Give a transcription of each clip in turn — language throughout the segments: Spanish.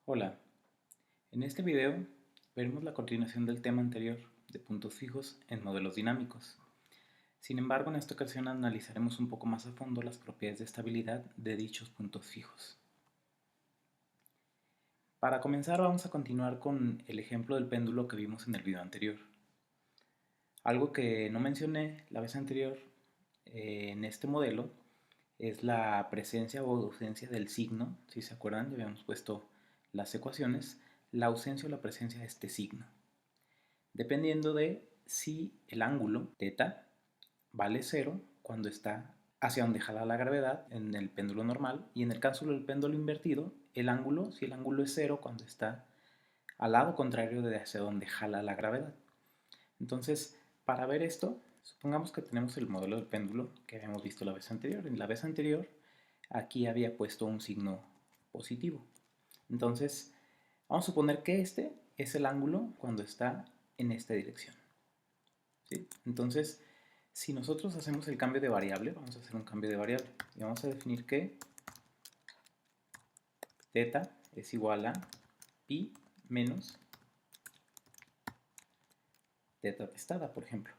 Hola, en este video veremos la continuación del tema anterior de puntos fijos en modelos dinámicos. Sin embargo, en esta ocasión analizaremos un poco más a fondo las propiedades de estabilidad de dichos puntos fijos. Para comenzar, vamos a continuar con el ejemplo del péndulo que vimos en el video anterior. Algo que no mencioné la vez anterior en este modelo es la presencia o ausencia del signo. Si se acuerdan, ya habíamos puesto las ecuaciones, la ausencia o la presencia de este signo, dependiendo de si el ángulo θ vale 0 cuando está hacia donde jala la gravedad en el péndulo normal, y en el caso del péndulo invertido, si el ángulo es 0 cuando está al lado contrario de hacia donde jala la gravedad. Entonces, para ver esto, supongamos que tenemos el modelo del péndulo que habíamos visto la vez anterior. En la vez anterior, aquí había puesto un signo positivo. Entonces, vamos a suponer que este es el ángulo cuando está en esta dirección, ¿sí? Entonces, si nosotros hacemos el cambio de variable, vamos a hacer un cambio de variable y vamos a definir que θ es igual a pi menos θ testada, por ejemplo,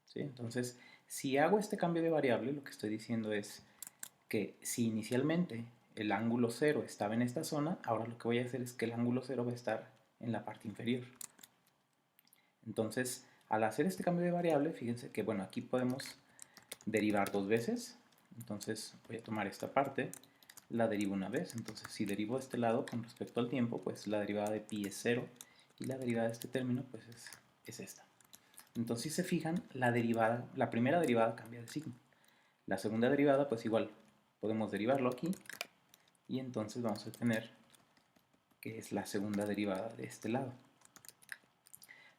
¿sí? Entonces, si hago este cambio de variable, lo que estoy diciendo es que si inicialmente el ángulo 0 estaba en esta zona, ahora lo que voy a hacer es que el ángulo 0 va a estar en la parte inferior. Entonces, al hacer este cambio de variable, fíjense que, bueno, aquí podemos derivar dos veces. Entonces, voy a tomar esta parte, la derivo una vez. Entonces, si derivo de este lado con respecto al tiempo, pues la derivada de pi es 0 y la derivada de este término, pues es esta. Entonces, si se fijan, la primera derivada cambia de signo. La segunda derivada, pues igual, podemos derivarlo aquí y entonces vamos a tener que es la segunda derivada de este lado.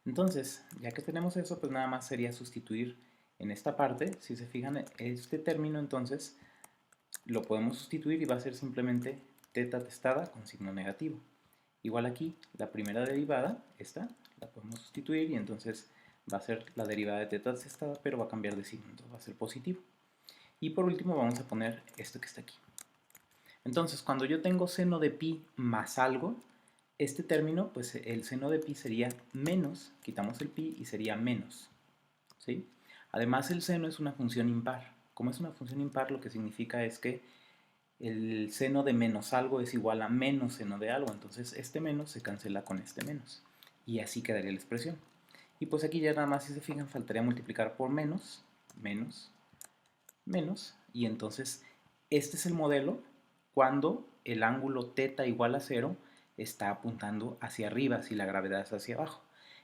Entonces, ya que tenemos eso, pues nada más sería sustituir en esta parte. Si se fijan, este término entonces lo podemos sustituir y va a ser simplemente θ testada con signo negativo. Igual aquí, la primera derivada, esta, la podemos sustituir y entonces va a ser la derivada de θ testada, pero va a cambiar de signo, entonces va a ser positivo. Y por último vamos a poner esto que está aquí. Entonces, cuando yo tengo seno de pi más algo, este término, pues el seno de pi sería menos, quitamos el pi y sería menos, ¿sí? Además, el seno es una función impar. Como es una función impar, lo que significa es que el seno de menos algo es igual a menos seno de algo. Entonces, este menos se cancela con este menos. Y así quedaría la expresión. Y pues aquí ya nada más, si se fijan, faltaría multiplicar por menos, menos, menos. Y entonces, este es el modelo cuando el ángulo θ igual a 0 está apuntando hacia arriba si la gravedad es hacia abajo.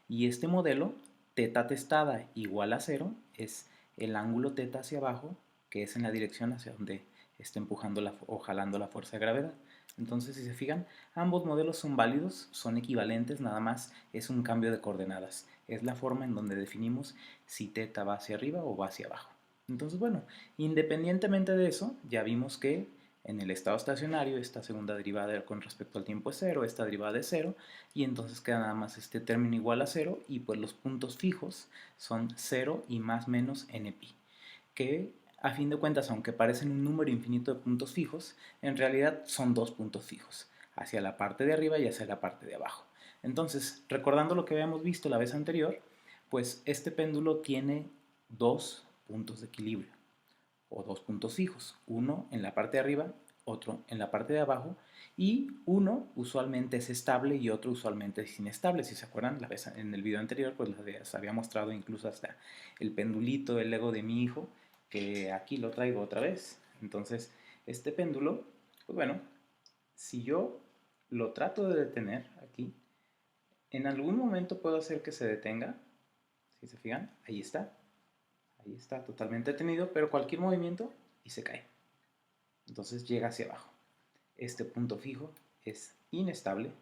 Y este modelo, θ testada igual a 0, es el ángulo θ hacia abajo, que es en la dirección hacia donde está empujando o jalando la fuerza de gravedad. Entonces, si se fijan, ambos modelos son válidos, son equivalentes, nada más es un cambio de coordenadas. Es la forma en donde definimos si θ va hacia arriba o va hacia abajo. Entonces, bueno, independientemente de eso, ya vimos que en el estado estacionario esta segunda derivada con respecto al tiempo es 0, esta derivada es 0, y entonces queda nada más este término igual a 0, y pues los puntos fijos son 0 y más menos npi, que a fin de cuentas, aunque parecen un número infinito de puntos fijos, en realidad son dos puntos fijos, hacia la parte de arriba y hacia la parte de abajo. Entonces, recordando lo que habíamos visto la vez anterior, pues este péndulo tiene dos puntos de equilibrio, o dos puntos fijos, uno en la parte de arriba, otro en la parte de abajo, y uno usualmente es estable y otro usualmente es inestable. Si se acuerdan, la vez en el video anterior pues les había mostrado incluso hasta el pendulito, el Lego de mi hijo, que aquí lo traigo otra vez. Entonces, este péndulo, pues bueno, si yo lo trato de detener aquí, en algún momento puedo hacer que se detenga. Si se fijan, ahí está. Ahí está totalmente detenido, pero cualquier movimiento y se cae. Entonces llega hacia abajo. Este punto fijo es inestable,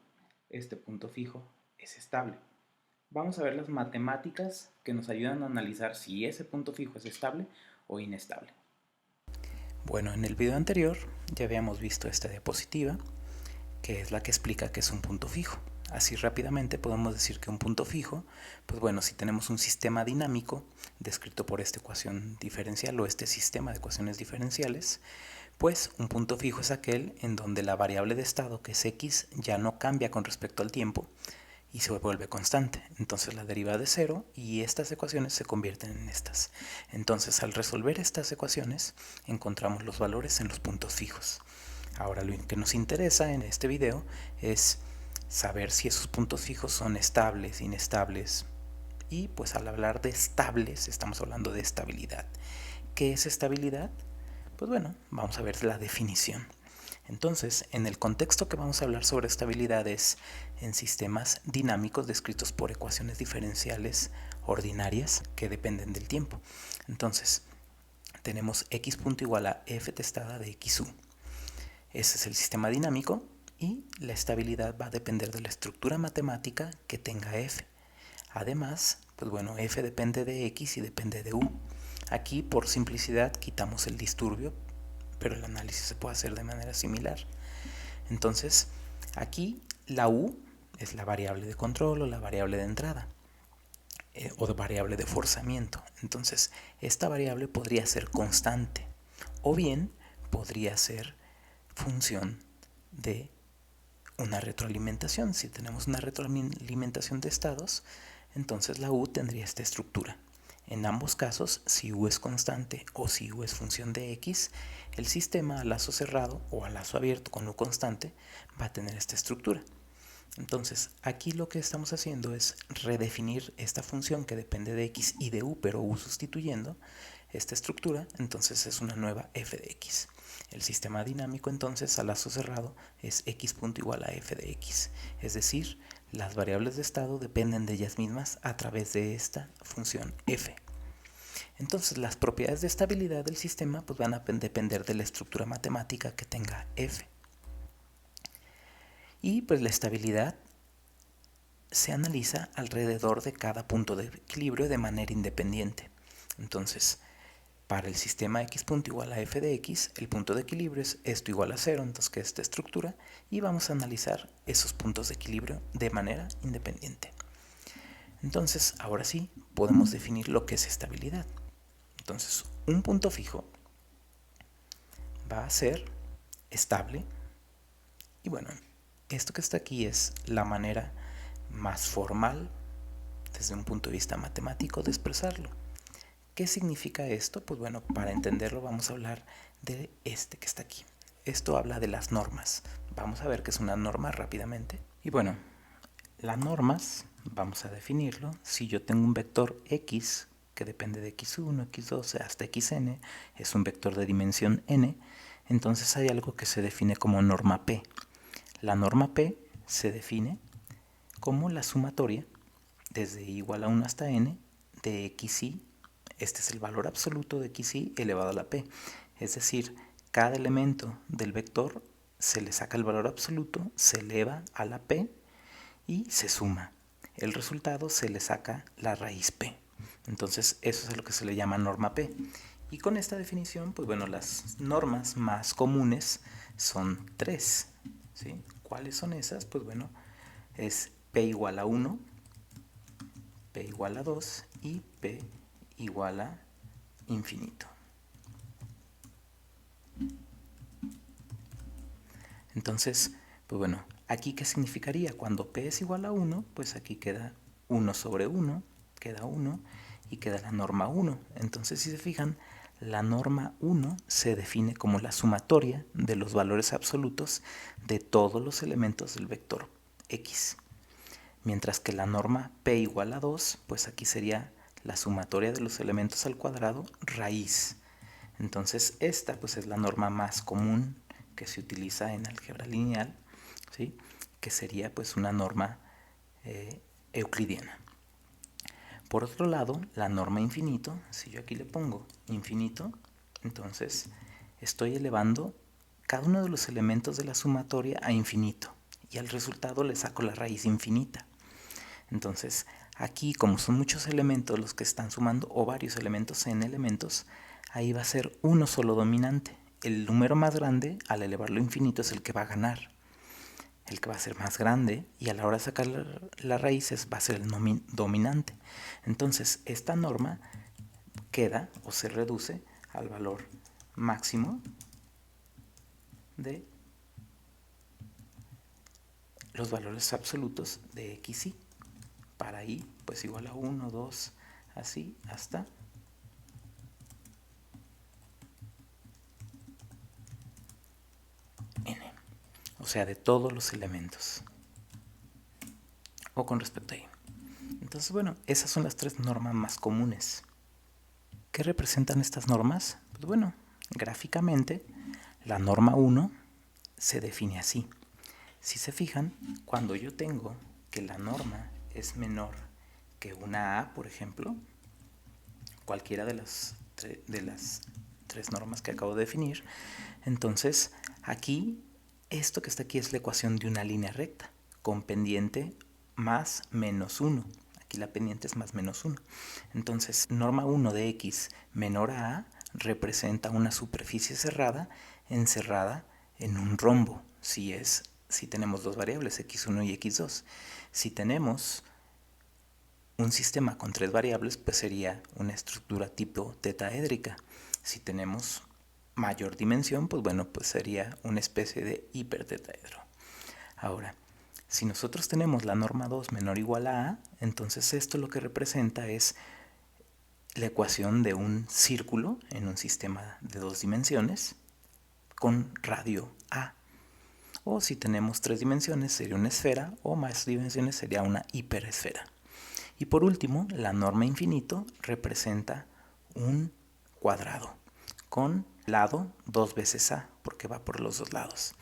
este punto fijo es estable. Vamos a ver las matemáticas que nos ayudan a analizar si ese punto fijo es estable o inestable. Bueno, en el video anterior ya habíamos visto esta diapositiva, que es la que explica qué es un punto fijo. Así rápidamente podemos decir que un punto fijo, pues bueno, si tenemos un sistema dinámico descrito por esta ecuación diferencial o este sistema de ecuaciones diferenciales, Pues un punto fijo es aquel en donde la variable de estado, que es x, ya no cambia con respecto al tiempo y se vuelve constante. Entonces la derivada es 0 y estas ecuaciones se convierten en estas. Entonces al resolver estas ecuaciones encontramos los valores en los puntos fijos. Ahora lo que nos interesa en este video es saber si esos puntos fijos son estables, inestables. Y pues al hablar de estables estamos hablando de estabilidad. ¿Qué es estabilidad? Pues bueno, vamos a ver la definición. Entonces, en el contexto que vamos a hablar sobre estabilidad es en sistemas dinámicos descritos por ecuaciones diferenciales ordinarias que dependen del tiempo. Entonces, tenemos x punto igual a f testada de xu. Ese es el sistema dinámico y la estabilidad va a depender de la estructura matemática que tenga f. Además, pues bueno, f depende de x y depende de u. Aquí, por simplicidad, quitamos el disturbio, pero el análisis se puede hacer de manera similar. Entonces, aquí la u es la variable de control o la variable de entrada, o de variable de forzamiento. Entonces, esta variable podría ser constante, o bien podría ser función de una retroalimentación. Si tenemos una retroalimentación de estados, entonces la u tendría esta estructura. En ambos casos, si u es constante o si u es función de x, el sistema a lazo cerrado o a lazo abierto con u constante va a tener esta estructura. Entonces, aquí lo que estamos haciendo es redefinir esta función que depende de x y de u, pero u sustituyendo esta estructura, entonces es una nueva f de x. El sistema dinámico entonces a lazo cerrado es x punto igual a f de x, es decir, las variables de estado dependen de ellas mismas a través de esta función f. Entonces las propiedades de estabilidad del sistema pues van a depender de la estructura matemática que tenga f. Y pues la estabilidad se analiza alrededor de cada punto de equilibrio de manera independiente. Entonces, para el sistema x punto igual a f de x, el punto de equilibrio es esto igual a 0, entonces que es esta estructura, y vamos a analizar esos puntos de equilibrio de manera independiente. Entonces, ahora sí, podemos definir lo que es estabilidad. Entonces, un punto fijo va a ser estable, y bueno, esto que está aquí es la manera más formal, desde un punto de vista matemático, de expresarlo. ¿Qué significa esto? Pues bueno, para entenderlo vamos a hablar de este que está aquí. Esto habla de las normas. Vamos a ver qué es una norma rápidamente. Y bueno, las normas, vamos a definirlo. Si yo tengo un vector x que depende de x1, x2 hasta xn, es un vector de dimensión n, entonces hay algo que se define como norma p. La norma p se define como la sumatoria desde igual a 1 hasta n de xi. Este es el valor absoluto de xi elevado a la p. Es decir, cada elemento del vector se le saca el valor absoluto, se eleva a la p y se suma. El resultado se le saca la raíz p. Entonces eso es lo que se le llama norma p. Y con esta definición, pues bueno, las normas más comunes son 3. ¿Sí? ¿Cuáles son esas? Pues bueno, es p igual a 1, p igual a 2 y p igual a infinito. Entonces, pues bueno, ¿aquí qué significaría? Cuando p es igual a 1, pues aquí queda 1 sobre 1, queda 1 y queda la norma 1. Entonces, si se fijan, la norma 1 se define como la sumatoria de los valores absolutos de todos los elementos del vector x. Mientras que la norma p igual a 2, pues aquí sería la sumatoria de los elementos al cuadrado raíz. Entonces esta pues es la norma más común que se utiliza en álgebra lineal, ¿sí? Que sería pues una norma euclidiana. Por otro lado, la norma infinito, si yo aquí le pongo infinito, entonces estoy elevando cada uno de los elementos de la sumatoria a infinito y al resultado le saco la raíz infinita. Entonces, aquí como son muchos elementos los que están sumando, o varios elementos en elementos, ahí va a ser uno solo dominante. El número más grande, al elevarlo a infinito, es el que va a ganar. El que va a ser más grande, y a la hora de sacar las raíces va a ser el dominante. Entonces, esta norma queda o se reduce al valor máximo de los valores absolutos de x, y. Para i, pues igual a 1, 2, así, hasta n. O sea, de todos los elementos. O con respecto a i. Entonces, bueno, esas son las tres normas más comunes. ¿Qué representan estas normas? Pues bueno, gráficamente, la norma 1 se define así. Si se fijan, cuando yo tengo que la norma es menor que una A, por ejemplo, cualquiera de las tres normas que acabo de definir, entonces aquí, esto que está aquí es la ecuación de una línea recta, con pendiente más menos 1. Aquí la pendiente es más menos 1. Entonces, norma 1 de x menor a A representa una superficie cerrada encerrada en un rombo, si tenemos dos variables, x1 y x2. Si tenemos un sistema con tres variables, pues sería una estructura tipo tetaédrica. Si tenemos mayor dimensión, pues bueno, pues sería una especie de hipertetaedro. Ahora, si nosotros tenemos la norma 2 menor o igual a A, entonces esto lo que representa es la ecuación de un círculo en un sistema de dos dimensiones con radio A. O si tenemos tres dimensiones sería una esfera, o más dimensiones sería una hiperesfera. Y por último, la norma infinito representa un cuadrado con lado 2 veces A, porque va por los dos lados.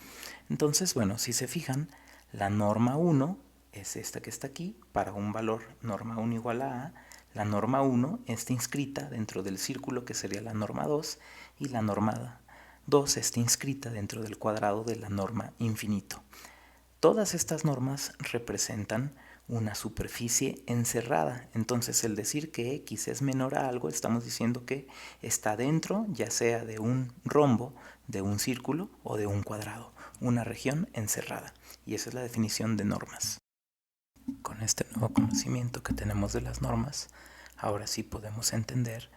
Entonces, bueno, si se fijan, la norma 1 es esta que está aquí, para un valor norma 1 igual a A. La norma 1 está inscrita dentro del círculo que sería la norma 2, y la norma 2 está inscrita dentro del cuadrado de la norma infinito. Todas estas normas representan una superficie encerrada. Entonces, el decir que x es menor a algo, estamos diciendo que está dentro, ya sea de un rombo, de un círculo o de un cuadrado, una región encerrada. Y esa es la definición de normas. Con este nuevo conocimiento que tenemos de las normas, ahora sí podemos entender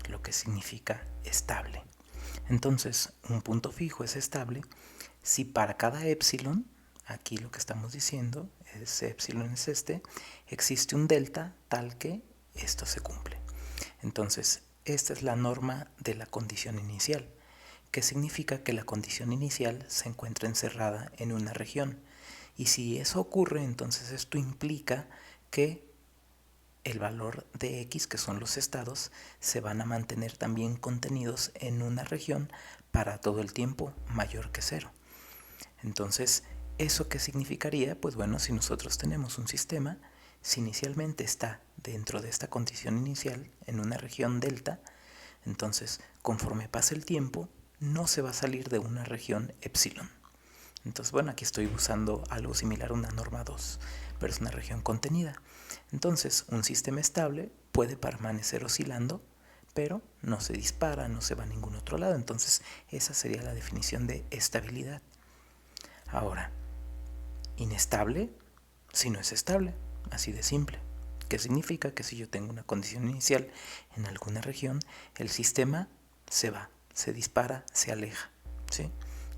lo que significa estable. Entonces, un punto fijo es estable si para cada épsilon, aquí lo que estamos diciendo es épsilon es existe un delta tal que esto se cumple. Entonces, esta es la norma de la condición inicial, que significa que la condición inicial se encuentra encerrada en una región. Y si eso ocurre, entonces esto implica que el valor de x, que son los estados, se van a mantener también contenidos en una región para todo el tiempo mayor que 0. Entonces, ¿eso qué significaría? Pues bueno, si nosotros tenemos un sistema, si inicialmente está dentro de esta condición inicial, en una región delta, entonces, conforme pase el tiempo, no se va a salir de una región epsilon. Entonces, bueno, aquí estoy usando algo similar a una norma 2, pero es una región contenida. Entonces, un sistema estable puede permanecer oscilando, pero no se dispara, no se va a ningún otro lado. Entonces, esa sería la definición de estabilidad. Ahora, inestable si no es estable, así de simple. ¿Qué significa? Que si yo tengo una condición inicial en alguna región, el sistema se va, se dispara, se aleja, ¿sí?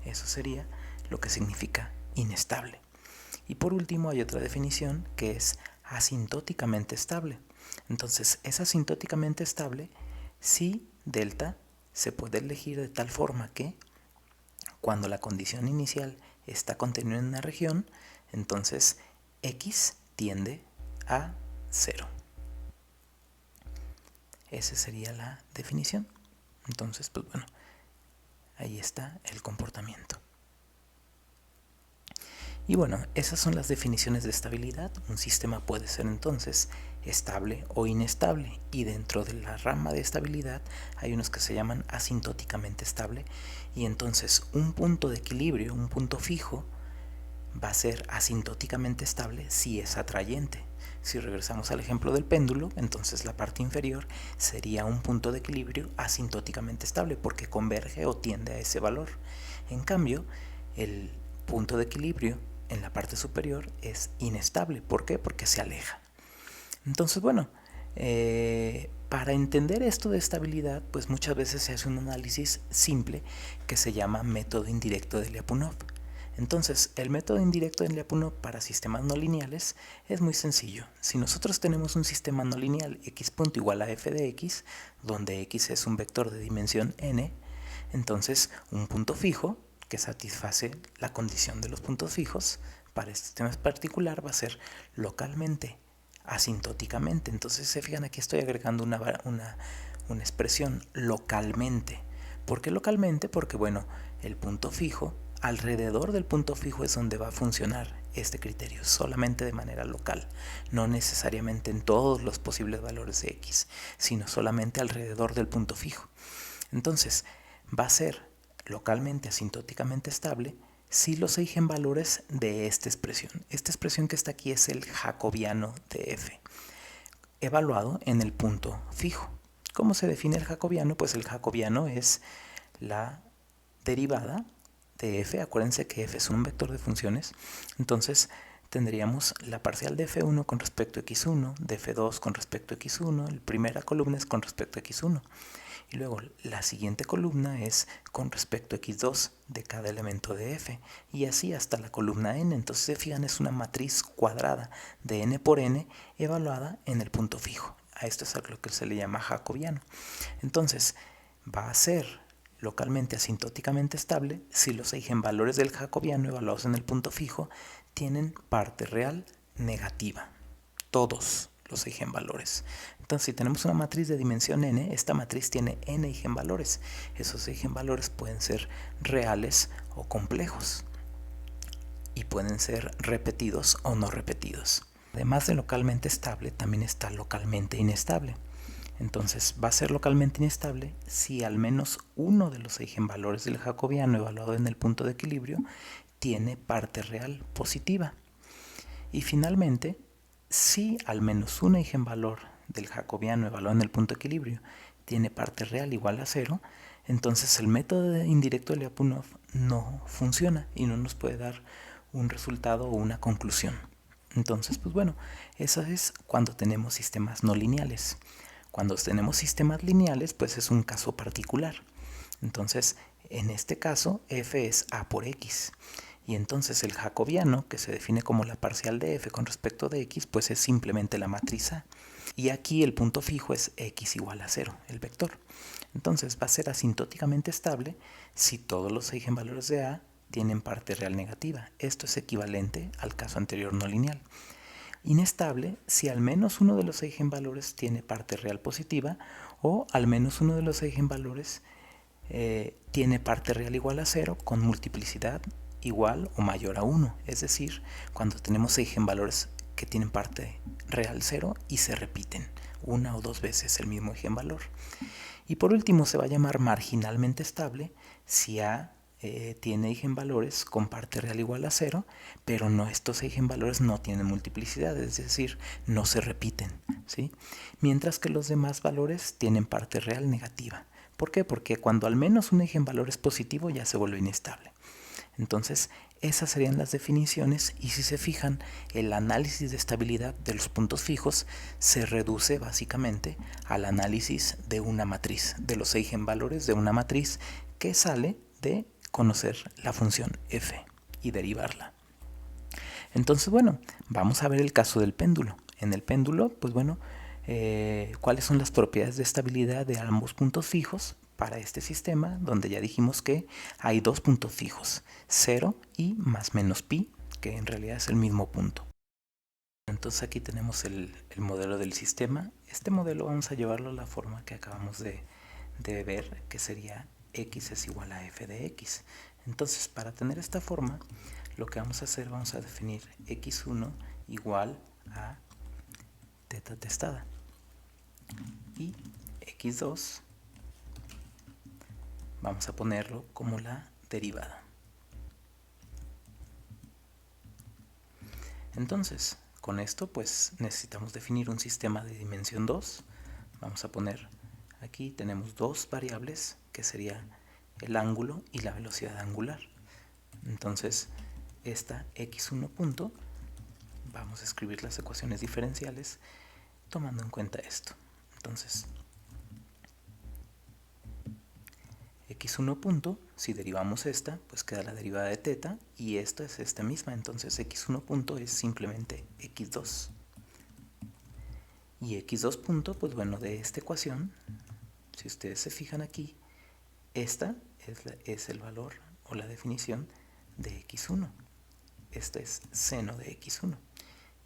Eso sería lo que significa inestable. Y por último hay otra definición que es asintóticamente estable. Entonces, es asintóticamente estable si delta se puede elegir de tal forma que cuando la condición inicial está contenida en una región, entonces x tiende a 0. Esa sería la definición. Entonces, pues bueno, ahí está el comportamiento. Y bueno, esas son las definiciones de estabilidad. Un sistema puede ser entonces estable o inestable, y dentro de la rama de estabilidad hay unos que se llaman asintóticamente estable, y entonces un punto de equilibrio, un punto fijo, va a ser asintóticamente estable si es atrayente. Si regresamos al ejemplo del péndulo, entonces la parte inferior sería un punto de equilibrio asintóticamente estable porque converge o tiende a ese valor. En cambio, el punto de equilibrio en la parte superior es inestable. ¿Por qué? Porque se aleja. Entonces, bueno, Para entender esto de estabilidad, pues muchas veces se hace un análisis simple que se llama método indirecto de Lyapunov. Entonces, el método indirecto de Lyapunov para sistemas no lineales es muy sencillo. Si nosotros tenemos un sistema no lineal x punto igual a f de x, donde x es un vector de dimensión n, entonces un punto fijo que satisface la condición de los puntos fijos para este sistema particular va a ser localmente asintóticamente. Entonces se fijan, aquí estoy agregando una expresión localmente. ¿Por qué localmente? Porque bueno, el punto fijo, alrededor del punto fijo es donde va a funcionar este criterio, solamente de manera local, no necesariamente en todos los posibles valores de x, sino solamente alrededor del punto fijo. Entonces va a ser localmente asintóticamente estable si los eigenvalores de esta expresión que está aquí es el jacobiano de f, evaluado en el punto fijo. ¿Cómo se define el jacobiano? Pues el jacobiano es la derivada de f. Acuérdense que f es un vector de funciones. Entonces tendríamos la parcial de f1 con respecto a x1, de f2 con respecto a x1, la primera columna es con respecto a x1. Y luego la siguiente columna es con respecto a x2 de cada elemento de f, y así hasta la columna n. Entonces se fijan, es una matriz cuadrada de n por n evaluada en el punto fijo. A esto es a lo que se le llama jacobiano. Entonces va a ser localmente asintóticamente estable si los eigenvalores del jacobiano evaluados en el punto fijo tienen parte real negativa. Todos los eigenvalores. Entonces, si tenemos una matriz de dimensión n, esta matriz tiene n eigenvalores. Esos eigenvalores pueden ser reales o complejos y pueden ser repetidos o no repetidos. Además de localmente estable, también está localmente inestable. Entonces, va a ser localmente inestable si al menos uno de los eigenvalores del jacobiano evaluado en el punto de equilibrio tiene parte real positiva. Y finalmente, si al menos un eigenvalor del jacobiano evaluado en el punto de equilibrio tiene parte real igual a 0, entonces el método indirecto de Lyapunov no funciona y no nos puede dar un resultado o una conclusión. Entonces, pues bueno, eso es cuando tenemos sistemas no lineales. Cuando tenemos sistemas lineales, pues es un caso particular. Entonces, en este caso, f es a por x. Y entonces el jacobiano, que se define como la parcial de f con respecto de x, pues es simplemente la matriz A. Y aquí el punto fijo es x igual a 0, el vector. Entonces va a ser asintóticamente estable si todos los eigenvalores de A tienen parte real negativa. Esto es equivalente al caso anterior no lineal. Inestable si al menos uno de los eigenvalores tiene parte real positiva o al menos uno de los eigenvalores tiene parte real igual a 0 con multiplicidad igual o mayor a 1, es decir, cuando tenemos eigenvalores que tienen parte real 0 y se repiten una o dos veces el mismo eigenvalor. Y por último se va a llamar marginalmente estable si A tiene eigenvalores con parte real igual a 0, pero estos eigenvalores no tienen multiplicidad, es decir, no se repiten, ¿sí? Mientras que los demás valores tienen parte real negativa. ¿Por qué? Porque cuando al menos un eigenvalor es positivo ya se vuelve inestable. Entonces, esas serían las definiciones y si se fijan, el análisis de estabilidad de los puntos fijos se reduce básicamente al análisis de una matriz, de los eigenvalores de una matriz que sale de conocer la función f y derivarla. Entonces, bueno, vamos a ver el caso del péndulo. En el péndulo, pues bueno, ¿cuáles son las propiedades de estabilidad de ambos puntos fijos para este sistema? Donde ya dijimos que hay dos puntos fijos, 0 y más menos pi, que en realidad es el mismo punto. Entonces aquí tenemos el modelo del sistema. Este modelo vamos a llevarlo a la forma que acabamos de ver, que sería x es igual a f de x. Entonces, para tener esta forma, lo que vamos a hacer, vamos a definir x1 igual a teta testada y x2 vamos a ponerlo como la derivada. Entonces, con esto pues necesitamos definir un sistema de dimensión 2. Vamos a poner aquí, tenemos dos variables que sería el ángulo y la velocidad angular. Entonces, esta x1 punto, vamos a escribir las ecuaciones diferenciales tomando en cuenta esto. Entonces, x1 punto, si derivamos esta, pues queda la derivada de teta, y esta es esta misma, entonces x1 punto es simplemente x2. Y x2 punto, pues bueno, de esta ecuación, si ustedes se fijan aquí, esta es el valor o la definición de x1. Esta es seno de x1.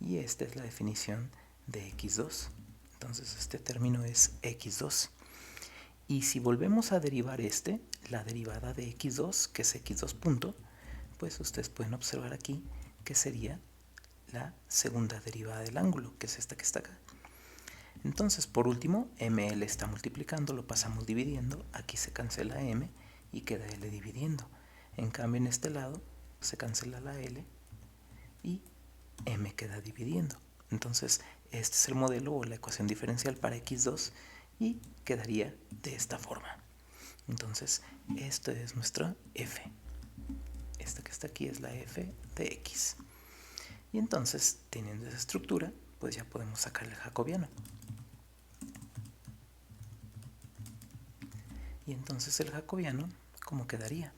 Y esta es la definición de x2. Entonces este término es x2. Y si volvemos a derivar la derivada de x2, que es x2 punto, pues ustedes pueden observar aquí que sería la segunda derivada del ángulo, que es esta que está acá. Entonces, por último, ml está multiplicando, lo pasamos dividiendo, aquí se cancela m y queda l dividiendo. En cambio, en este lado se cancela la l y m queda dividiendo. Entonces, este es el modelo o la ecuación diferencial para x2 y quedaría de esta forma. Entonces, esto es nuestra f. Esta que está aquí es la f de x. Y entonces, teniendo esa estructura, pues ya podemos sacar el jacobiano. Y entonces el jacobiano, ¿cómo quedaría?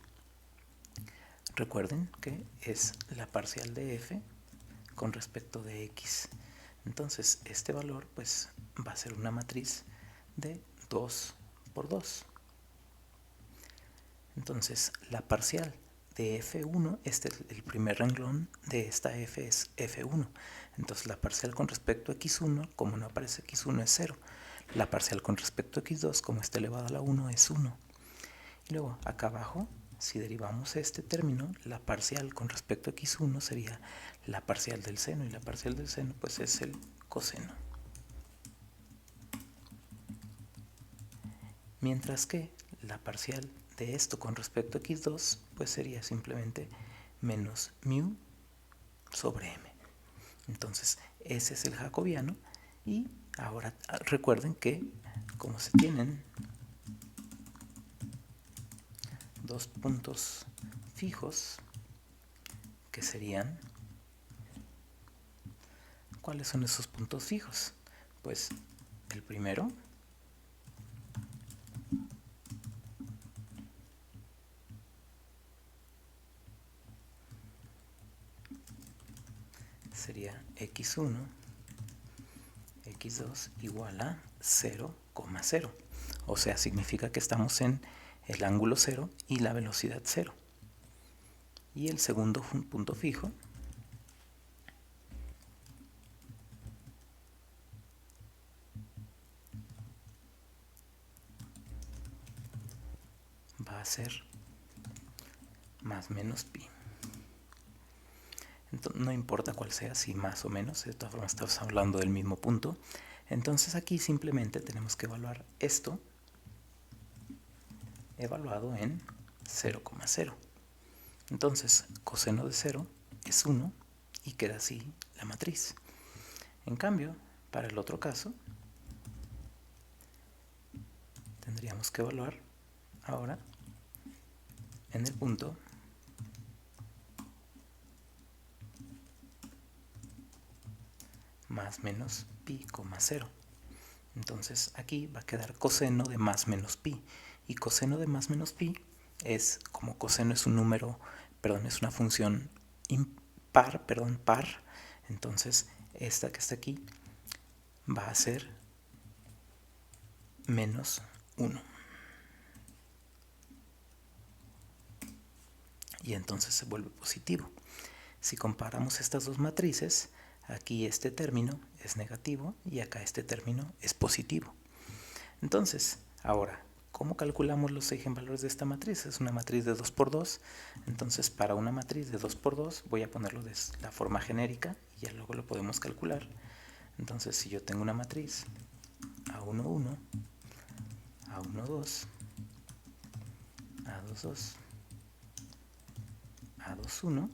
Recuerden que es la parcial de f con respecto de x. Entonces este valor pues va a ser una matriz de 2 por 2. Entonces la parcial de f1, el primer renglón de esta f es f1. Entonces la parcial con respecto a x1, como no aparece x1, es 0. La parcial con respecto a x2, como está elevado a la 1, es 1. Y luego acá abajo, si derivamos este término, la parcial con respecto a x1 sería la parcial del seno, y la parcial del seno pues es el coseno. Mientras que la parcial de esto con respecto a x2 pues sería simplemente menos mu sobre m. Entonces ese es el jacobiano, y ahora recuerden que como se tienen dos puntos fijos, que serían, ¿cuáles son esos puntos fijos? Pues el primero sería x1, x2 igual a 0,0. O sea, significa que estamos en el ángulo 0 y la velocidad 0. Y el segundo punto fijo va a ser más menos pi. Entonces, no importa cuál sea, si más o menos, de todas formas estamos hablando del mismo punto. Entonces aquí simplemente tenemos que evaluar esto evaluado en 0,0. Entonces coseno de 0 es 1 y queda así la matriz. En cambio, para el otro caso, tendríamos que evaluar ahora en el punto más menos pi, 0. Entonces aquí va a quedar coseno de más menos pi. Y coseno de más menos pi es, como coseno es un número, perdón, es una función impar, par, entonces esta que está aquí va a ser menos 1. Y entonces se vuelve positivo. Si comparamos estas dos matrices, aquí este término es negativo y acá este término es positivo. Entonces, ahora, ¿cómo calculamos los eigenvalores de esta matriz? Es una matriz de 2 por 2. Entonces, para una matriz de 2 por 2 voy a ponerlo de la forma genérica y ya luego lo podemos calcular. Entonces, si yo tengo una matriz A1, 1, A1, 2, A2, 2, A2, 1,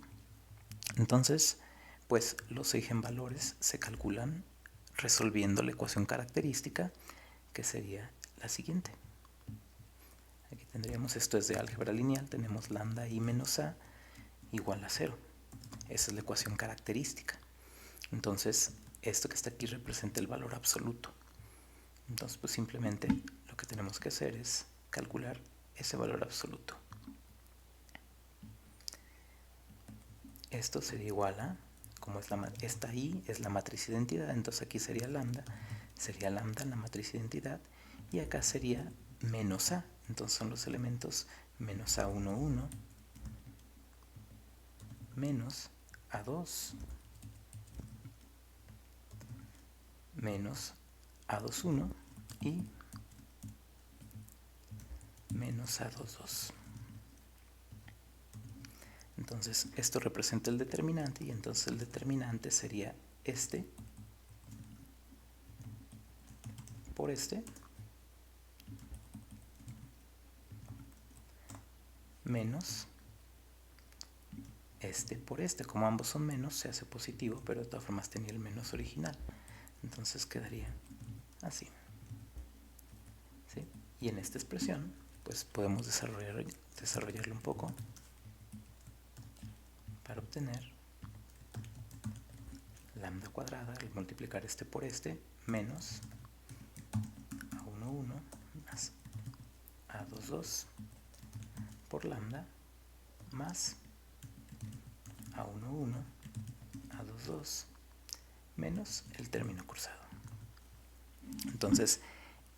entonces, pues los eigenvalores se calculan resolviendo la ecuación característica, que sería la siguiente. Aquí tendríamos, esto es de álgebra lineal, tenemos lambda i menos a igual a 0. Esa es la ecuación característica. Entonces, esto que está aquí representa el valor absoluto. Entonces, pues simplemente lo que tenemos que hacer es calcular ese valor absoluto. Esto sería igual a, como es esta I es la matriz identidad, entonces aquí sería lambda la matriz identidad, y acá sería menos A, entonces son los elementos menos A1, 1, menos A2, menos A2, 1 y menos A2, 2. Entonces esto representa el determinante, y entonces el determinante sería este por este menos este por este. Como ambos son menos, se hace positivo, pero de todas formas tenía el menos original, entonces quedaría así, ¿sí? Y en esta expresión pues podemos desarrollarlo un poco para obtener lambda cuadrada al multiplicar este por este menos A1, 1 más A2, 2 por lambda más A1, 1, A2, 2 menos el término cruzado. Entonces,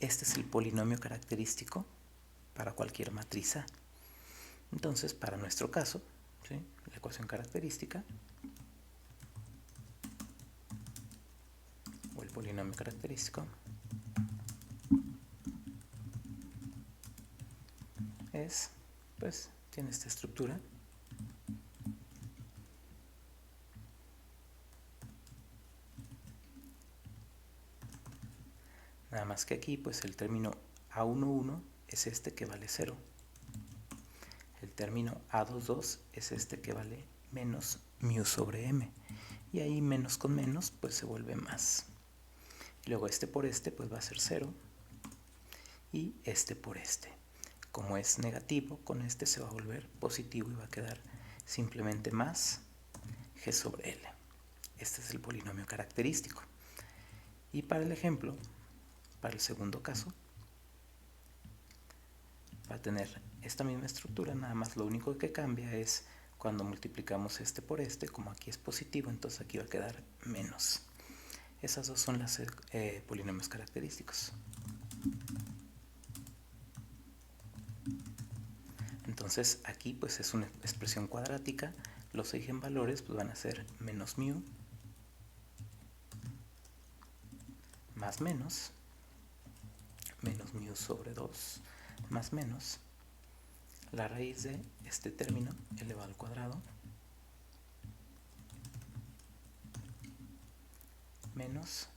este es el polinomio característico para cualquier matriz A. Entonces, para nuestro caso, ¿sí?, la ecuación característica o el polinomio característico es, pues, tiene esta estructura. Nada más que aquí, pues, el término A1, 1 es este que vale 0. El término A2, 2 es este que vale menos mu sobre m. Y ahí menos con menos, pues, se vuelve más. Y luego este por este, pues, va a ser 0. Y este por este. Como es negativo, con este se va a volver positivo y va a quedar simplemente más g sobre l. Este es el polinomio característico. Y para el ejemplo, para el segundo caso, va a tener esta misma estructura, nada más lo único que cambia es cuando multiplicamos este por este, como aquí es positivo, entonces aquí va a quedar menos. Esas dos son las polinomios característicos. Entonces aquí pues es una expresión cuadrática, los eigenvalores pues van a ser menos mu más menos mu sobre 2 más menos la raíz de este término elevado al cuadrado menos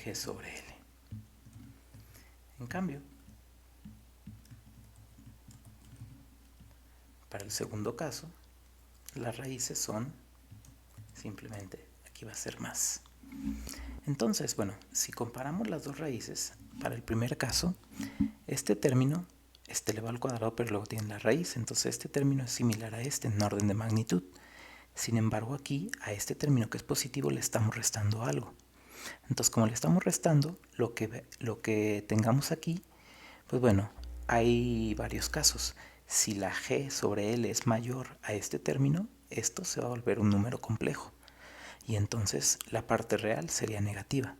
g sobre l. En cambio, para el segundo caso, las raíces son simplemente, aquí va a ser más. Entonces, bueno, si comparamos las dos raíces, para el primer caso, este término elevado al cuadrado, pero luego tiene la raíz, entonces este término es similar a este en orden de magnitud. Sin embargo, aquí a este término que es positivo le estamos restando algo. Entonces, como le estamos restando, lo que tengamos aquí, pues bueno, hay varios casos. Si la g sobre l es mayor a este término, esto se va a volver un número complejo. Y entonces la parte real sería negativa.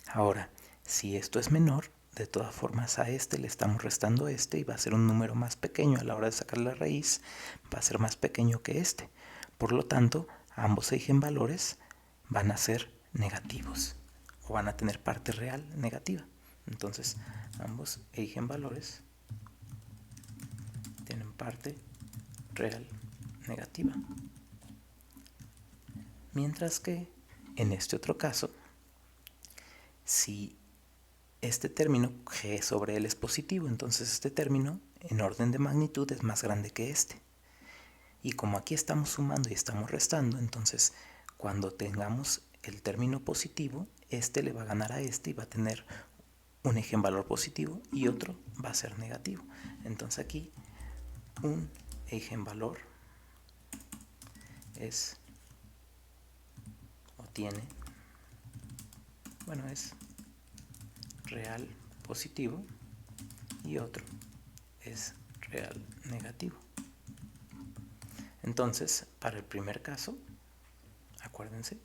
Ahora, si esto es menor, de todas formas a este le estamos restando este y va a ser un número más pequeño. A la hora de sacar la raíz va a ser más pequeño que este. Por lo tanto, ambos eigenvalores van a ser negativos o van a tener parte real negativa. Entonces, ambos eigenvalores tienen parte real negativa. Mientras que en este otro caso, si este término g sobre l es positivo, entonces este término en orden de magnitud es más grande que este. Y como aquí estamos sumando y estamos restando, entonces cuando tengamos el término positivo, este le va a ganar a este y va a tener un eigenvalor positivo y otro va a ser negativo. Entonces aquí un eigenvalor es o tiene, bueno, es real positivo y otro es real negativo. Entonces, para el primer caso, acuérdense,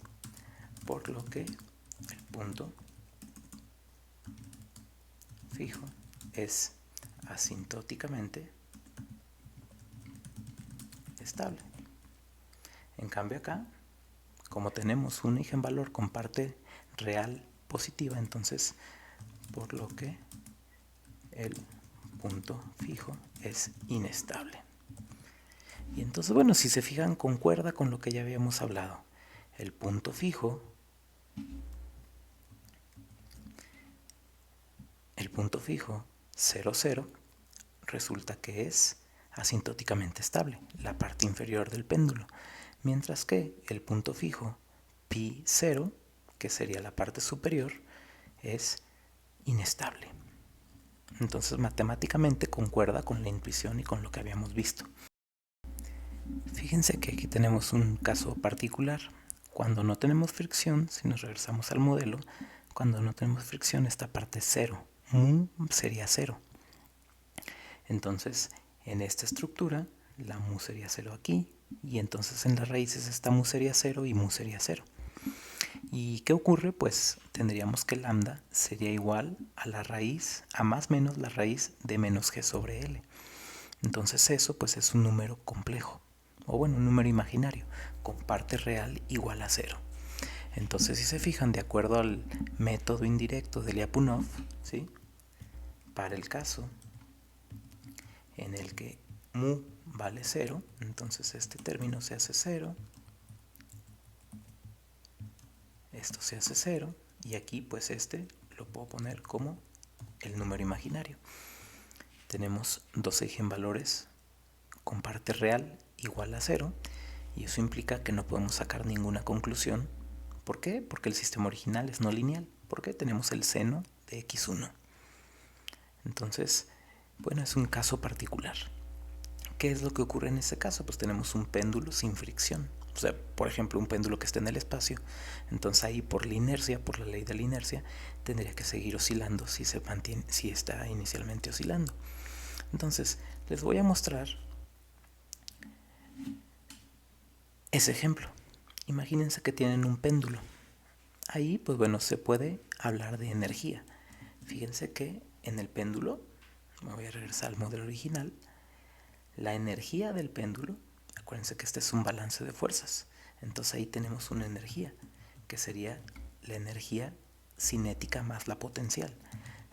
por lo que el punto fijo es asintóticamente estable. En cambio acá, como tenemos un eigenvalor con parte real positiva, entonces por lo que el punto fijo es inestable. Y entonces, bueno, si se fijan, concuerda con lo que ya habíamos hablado. El punto fijo, el punto fijo 0, 0, resulta que es asintóticamente estable, la parte inferior del péndulo, mientras que el punto fijo pi 0, que sería la parte superior, es inestable. Entonces matemáticamente concuerda con la intuición y con lo que habíamos visto. Fíjense que aquí tenemos un caso particular. Cuando no tenemos fricción, si nos regresamos al modelo, cuando no tenemos fricción esta parte es 0, mu sería 0. Entonces en esta estructura la mu sería 0 aquí, y entonces en las raíces esta mu sería 0 y mu sería 0. ¿Y qué ocurre? Pues tendríamos que lambda sería igual a la raíz, a más menos la raíz de menos g sobre l. Entonces eso pues es un número complejo, o bueno, un número imaginario, con parte real igual a 0. Entonces si se fijan, de acuerdo al método indirecto de Lyapunov, ¿sí?, para el caso en el que mu vale 0, entonces este término se hace 0, esto se hace 0, y aquí pues este lo puedo poner como el número imaginario. Tenemos dos eigenvalores con parte real igual a 0, y eso implica que no podemos sacar ninguna conclusión. ¿Por qué? Porque el sistema original es no lineal, porque tenemos el seno de x1. Entonces, bueno, es un caso particular. ¿Qué es lo que ocurre en este caso? Pues tenemos un péndulo sin fricción. O sea, por ejemplo, un péndulo que está en el espacio. Entonces ahí por la inercia, por la ley de la inercia, tendría que seguir oscilando si se mantiene, si está inicialmente oscilando. Entonces, les voy a mostrar ese ejemplo. Imagínense que tienen un péndulo. Ahí, pues bueno, se puede hablar de energía. Fíjense que en el péndulo, me voy a regresar al modelo original, la energía del péndulo, acuérdense que este es un balance de fuerzas, entonces ahí tenemos una energía, que sería la energía cinética más la potencial.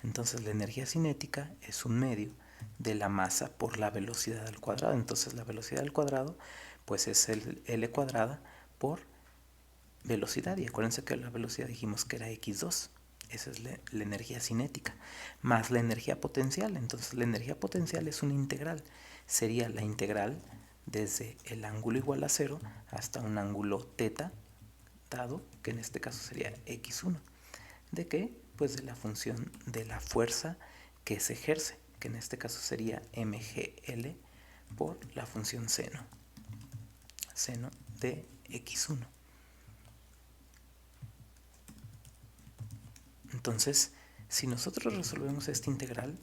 Entonces la energía cinética es un medio de la masa por la velocidad al cuadrado. Entonces la velocidad al cuadrado pues es el L cuadrada por velocidad, y acuérdense que la velocidad dijimos que era x2, esa es la energía cinética, más la energía potencial. Entonces la energía potencial es una integral, sería la integral desde el ángulo igual a 0 hasta un ángulo θ dado, que en este caso sería x1. ¿De qué? Pues de la función de la fuerza que se ejerce, que en este caso sería mgl por la función seno de x1. Entonces, si nosotros resolvemos esta integral,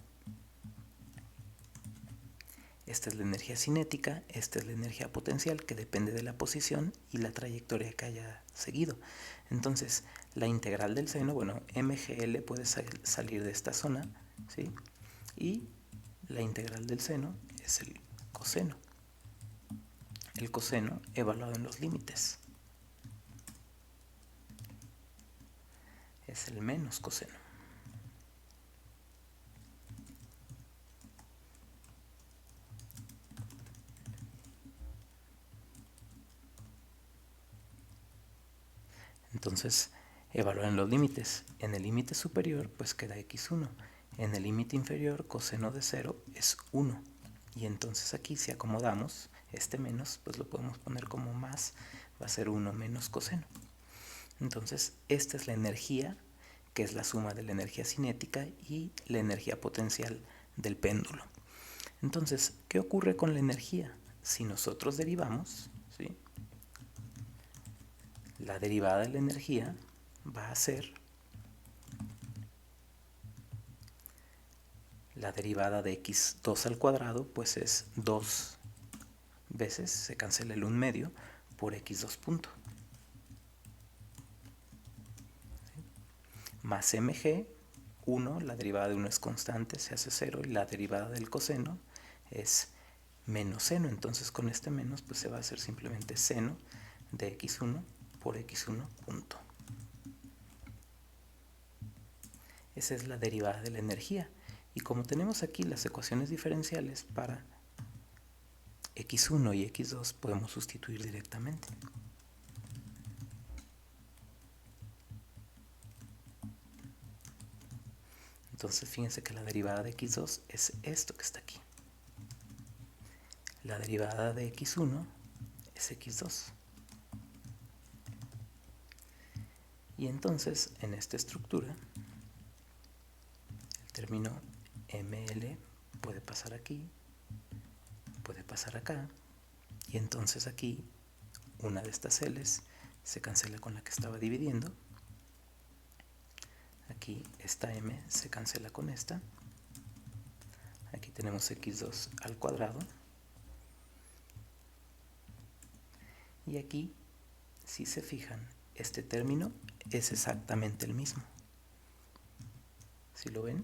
esta es la energía cinética, esta es la energía potencial, que depende de la posición y la trayectoria que haya seguido. Entonces, la integral del seno, bueno, mgl puede salir de esta zona, ¿sí?, y la integral del seno es el coseno. El coseno evaluado en los límites es el menos coseno. Entonces, evalúen los límites. En el límite superior, pues queda x1. En el límite inferior, coseno de 0 es 1. Y entonces aquí, si acomodamos este menos, pues lo podemos poner como más. Va a ser 1 menos coseno. Entonces, esta es la energía, que es la suma de la energía cinética y la energía potencial del péndulo. Entonces, ¿qué ocurre con la energía? Si nosotros derivamos, ¿sí?, la derivada de la energía va a ser la derivada de x2 al cuadrado pues es 2 veces, se cancela el 1/2 por x2 punto. Más mg, 1, la derivada de 1 es constante, se hace 0, y la derivada del coseno es menos seno. Entonces con este menos pues se va a hacer simplemente seno de x1 por x1 punto. Esa es la derivada de la energía. Y como tenemos aquí las ecuaciones diferenciales para x1 y x2, podemos sustituir directamente. Entonces fíjense que la derivada de x2 es esto que está aquí. La derivada de x1 es x2. Y entonces en esta estructura el término ml puede pasar aquí, puede pasar acá, y entonces aquí una de estas L's se cancela con la que estaba dividiendo. Aquí esta m se cancela con esta. Aquí tenemos x2 al cuadrado. Y aquí, si se fijan, este término es exactamente el mismo. ¿Sí lo ven?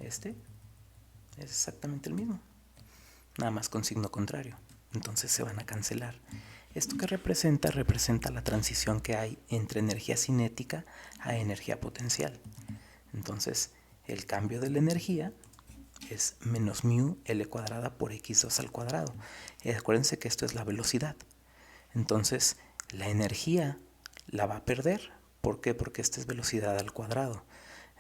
Este es exactamente el mismo, nada más con signo contrario. Entonces se van a cancelar. ¿Esto que representa? Representa la transición que hay entre energía cinética a energía potencial. Entonces, el cambio de la energía es menos mu L cuadrada por x2 al cuadrado. Acuérdense que esto es la velocidad. Entonces, la energía la va a perder. ¿Por qué? Porque esta es velocidad al cuadrado.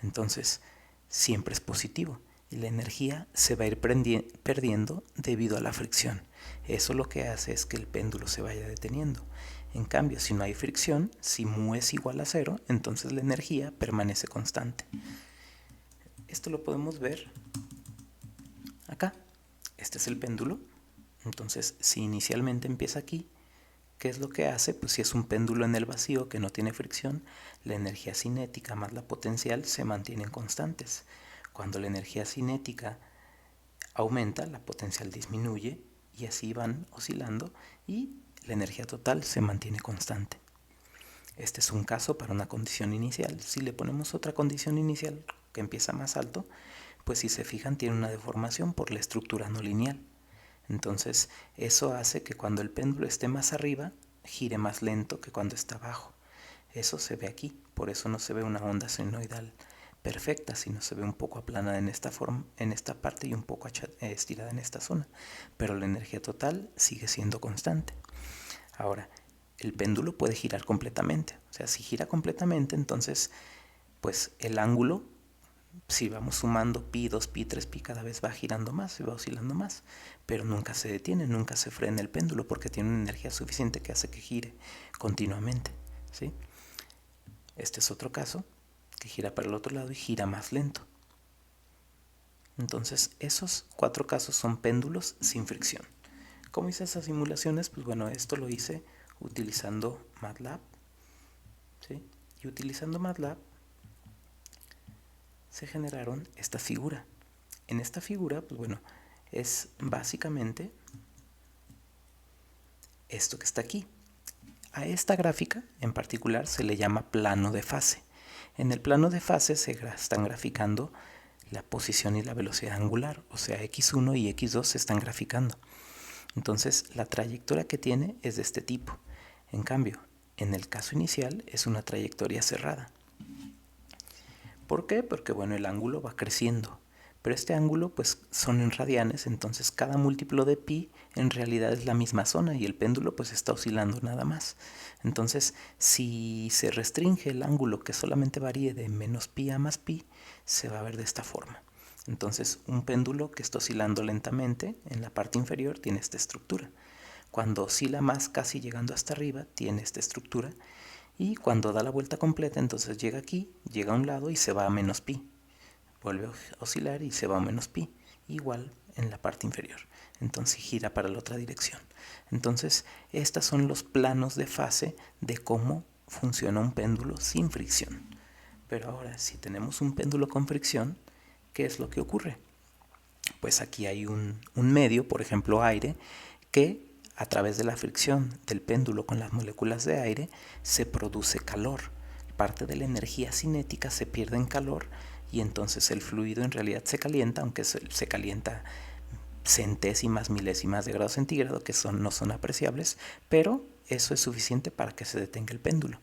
Entonces, siempre es positivo. Y la energía se va a ir perdiendo debido a la fricción. Eso lo que hace es que el péndulo se vaya deteniendo. En cambio, si no hay fricción, si mu es igual a 0, entonces la energía permanece constante. Esto lo podemos ver acá. Este es el péndulo. Entonces, si inicialmente empieza aquí, ¿qué es lo que hace? Pues si es un péndulo en el vacío que no tiene fricción, la energía cinética más la potencial se mantienen constantes. Cuando la energía cinética aumenta, la potencial disminuye y así van oscilando y la energía total se mantiene constante. Este es un caso para una condición inicial. Si le ponemos otra condición inicial que empieza más alto, pues si se fijan tiene una deformación por la estructura no lineal. Entonces eso hace que cuando el péndulo esté más arriba gire más lento que cuando está abajo. Eso se ve aquí, por eso no se ve una onda senoidal perfecta, sino se ve un poco aplanada en esta forma, en esta parte, y un poco estirada en esta zona, pero la energía total sigue siendo constante. Ahora, el péndulo puede girar completamente, o sea, si gira completamente, entonces pues el ángulo, si vamos sumando pi, 2pi, 3pi, cada vez va girando más, se va oscilando más, pero nunca se detiene, nunca se frena el péndulo porque tiene una energía suficiente que hace que gire continuamente, ¿sí? Este es otro caso que gira para el otro lado y gira más lento. Entonces esos 4 casos son péndulos sin fricción. ¿Cómo hice esas simulaciones? Pues bueno, esto lo hice utilizando MATLAB, ¿sí? Y utilizando MATLAB se generaron esta figura. En esta figura, pues bueno, es básicamente esto que está aquí. A esta gráfica en particular se le llama plano de fase. En el plano de fase se están graficando la posición y la velocidad angular, o sea, x1 y x2 se están graficando. Entonces, la trayectoria que tiene es de este tipo. En cambio, en el caso inicial es una trayectoria cerrada. ¿Por qué? Porque bueno, el ángulo va creciendo, pero este ángulo pues son en radianes, entonces cada múltiplo de pi en realidad es la misma zona y el péndulo pues está oscilando nada más. Entonces, si se restringe el ángulo que solamente varíe de menos pi a más pi, se va a ver de esta forma. Entonces, un péndulo que está oscilando lentamente en la parte inferior tiene esta estructura. Cuando oscila más, casi llegando hasta arriba, tiene esta estructura. Y cuando da la vuelta completa, entonces llega aquí, llega a un lado y se va a menos pi. Vuelve a oscilar y se va a menos pi. Igual en la parte inferior. Entonces gira para la otra dirección. Entonces, estos son los planos de fase de cómo funciona un péndulo sin fricción. Pero ahora, si tenemos un péndulo con fricción, ¿qué es lo que ocurre? Pues aquí hay un medio, por ejemplo aire, que a través de la fricción del péndulo con las moléculas de aire se produce calor. Parte de la energía cinética se pierde en calor y entonces el fluido en realidad se calienta, aunque se calienta centésimas, milésimas de grado centígrado, que no son apreciables, pero eso es suficiente para que se detenga el péndulo.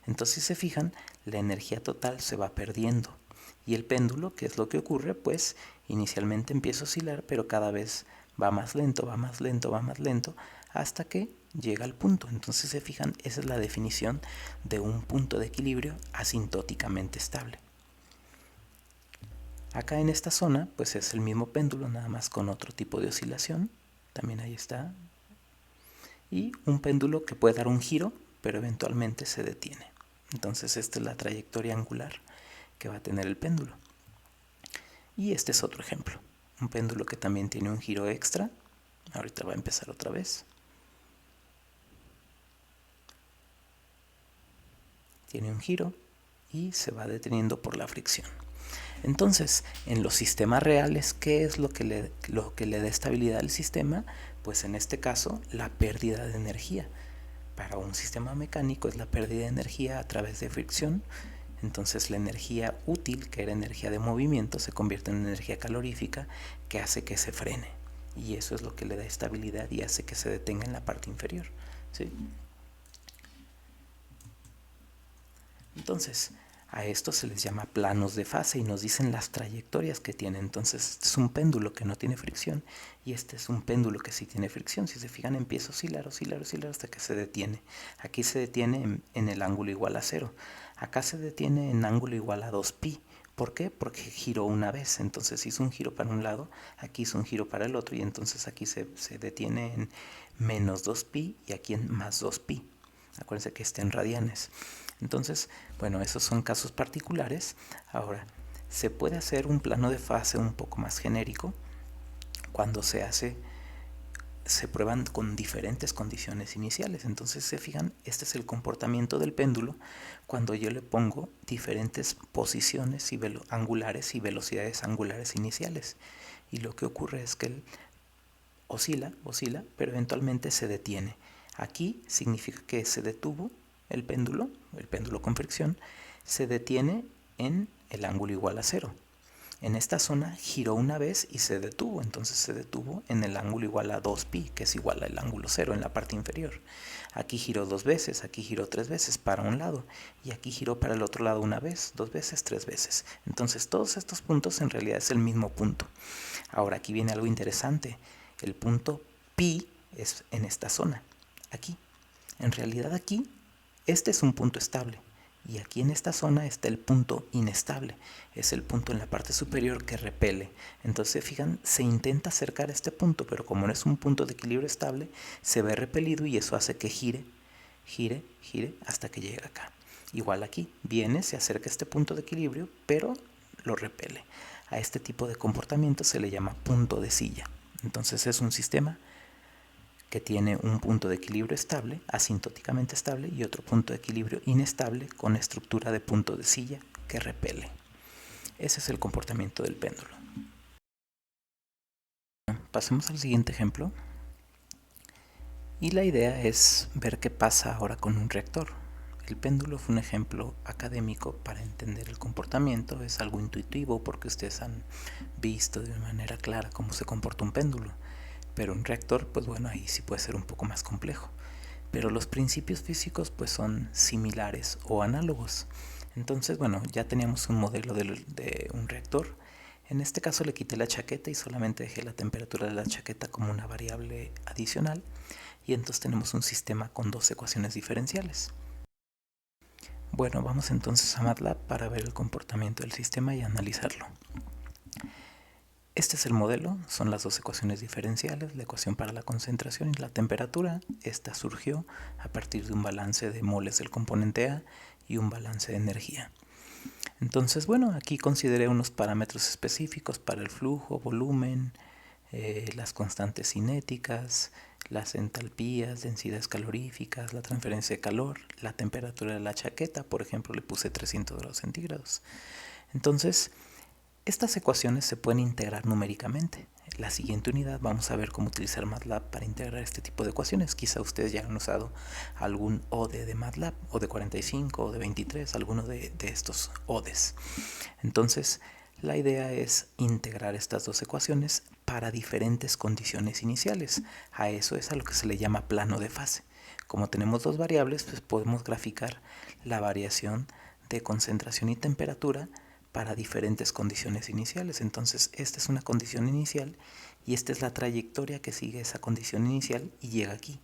Entonces, si se fijan, la energía total se va perdiendo. Y el péndulo, ¿qué es lo que ocurre? Pues inicialmente empieza a oscilar, pero cada vez va más lento, va más lento, va más lento, hasta que llega al punto. Entonces, se fijan, esa es la definición de un punto de equilibrio asintóticamente estable. Acá en esta zona, pues es el mismo péndulo, nada más con otro tipo de oscilación. También ahí está. Y un péndulo que puede dar un giro, pero eventualmente se detiene. Entonces esta es la trayectoria angular que va a tener el péndulo. Y este es otro ejemplo. Un péndulo que también tiene un giro extra. Ahorita va a empezar otra vez. Tiene un giro y se va deteniendo por la fricción. Entonces, en los sistemas reales, ¿qué es lo que le da estabilidad al sistema? Pues en este caso, la pérdida de energía. Para un sistema mecánico es la pérdida de energía a través de fricción. Entonces la energía útil, que era energía de movimiento, se convierte en energía calorífica que hace que se frene. Y eso es lo que le da estabilidad y hace que se detenga en la parte inferior, ¿sí? Entonces, a esto se les llama planos de fase y nos dicen las trayectorias que tiene. Entonces, este es un péndulo que no tiene fricción y este es un péndulo que sí tiene fricción. Si se fijan, empieza a oscilar, oscilar, oscilar hasta que se detiene. Aquí se detiene en el ángulo igual a 0. Acá se detiene en ángulo igual a 2pi. ¿Por qué? Porque giró una vez. Entonces hizo un giro para un lado, aquí hizo un giro para el otro y entonces aquí se detiene en menos 2pi y aquí en más 2pi. Acuérdense que está en radianes. Entonces, bueno, esos son casos particulares. Ahora, se puede hacer un plano de fase un poco más genérico cuando se prueban con diferentes condiciones iniciales. Entonces, se fijan, este es el comportamiento del péndulo cuando yo le pongo diferentes posiciones angulares y velocidades angulares iniciales. Y lo que ocurre es que él oscila, pero eventualmente se detiene. Aquí significa que se detuvo el péndulo con fricción, se detiene en el ángulo igual a 0. En esta zona giró una vez y se detuvo, entonces se detuvo en el ángulo igual a 2pi, que es igual al ángulo 0 en la parte inferior. Aquí giró 2 veces, aquí giró 3 veces para un lado y aquí giró para el otro lado una vez, 2 veces, 3 veces. Entonces todos estos puntos en realidad es el mismo punto. Ahora aquí viene algo interesante. El punto pi es en esta zona, aquí. En realidad aquí, este es un punto estable. Y aquí en esta zona está el punto inestable. Es el punto en la parte superior que repele. Entonces, fijan, se intenta acercar a este punto, pero como no es un punto de equilibrio estable, se ve repelido y eso hace que gire, gire, gire hasta que llegue acá. Igual aquí, viene, se acerca a este punto de equilibrio, pero lo repele. A este tipo de comportamiento se le llama punto de silla. Entonces es un sistema que tiene un punto de equilibrio estable, asintóticamente estable, y otro punto de equilibrio inestable con estructura de punto de silla que repele. Ese es el comportamiento del péndulo. Pasemos al siguiente ejemplo. Y la idea es ver qué pasa ahora con un reactor. El péndulo fue un ejemplo académico para entender el comportamiento, es algo intuitivo porque ustedes han visto de manera clara cómo se comporta un péndulo. Pero un reactor, pues bueno, ahí sí puede ser un poco más complejo. Pero los principios físicos pues son similares o análogos. Entonces, bueno, ya teníamos un modelo de un reactor. En este caso le quité la chaqueta y solamente dejé la temperatura de la chaqueta como una variable adicional. Y entonces tenemos un sistema con dos ecuaciones diferenciales. Bueno, vamos entonces a MATLAB para ver el comportamiento del sistema y analizarlo. Este es el modelo, son las dos ecuaciones diferenciales, la ecuación para la concentración y la temperatura. Esta surgió a partir de un balance de moles del componente A y un balance de energía. Entonces, bueno, aquí consideré unos parámetros específicos para el flujo, volumen, las constantes cinéticas, las entalpías, densidades caloríficas, la transferencia de calor, la temperatura de la chaqueta, por ejemplo, le puse 300 grados centígrados. Entonces, Estas ecuaciones se pueden integrar numéricamente. En la siguiente unidad vamos a ver cómo utilizar MATLAB para integrar este tipo de ecuaciones. Quizá ustedes ya han usado algún ODE de MATLAB, ODE 45, ODE 23, alguno de estos ODEs. Entonces, la idea es integrar estas dos ecuaciones para diferentes condiciones iniciales. A eso es a lo que se le llama plano de fase. Como tenemos dos variables, pues podemos graficar la variación de concentración y temperatura para diferentes condiciones iniciales. Entonces, esta es una condición inicial y esta es la trayectoria que sigue esa condición inicial y llega aquí.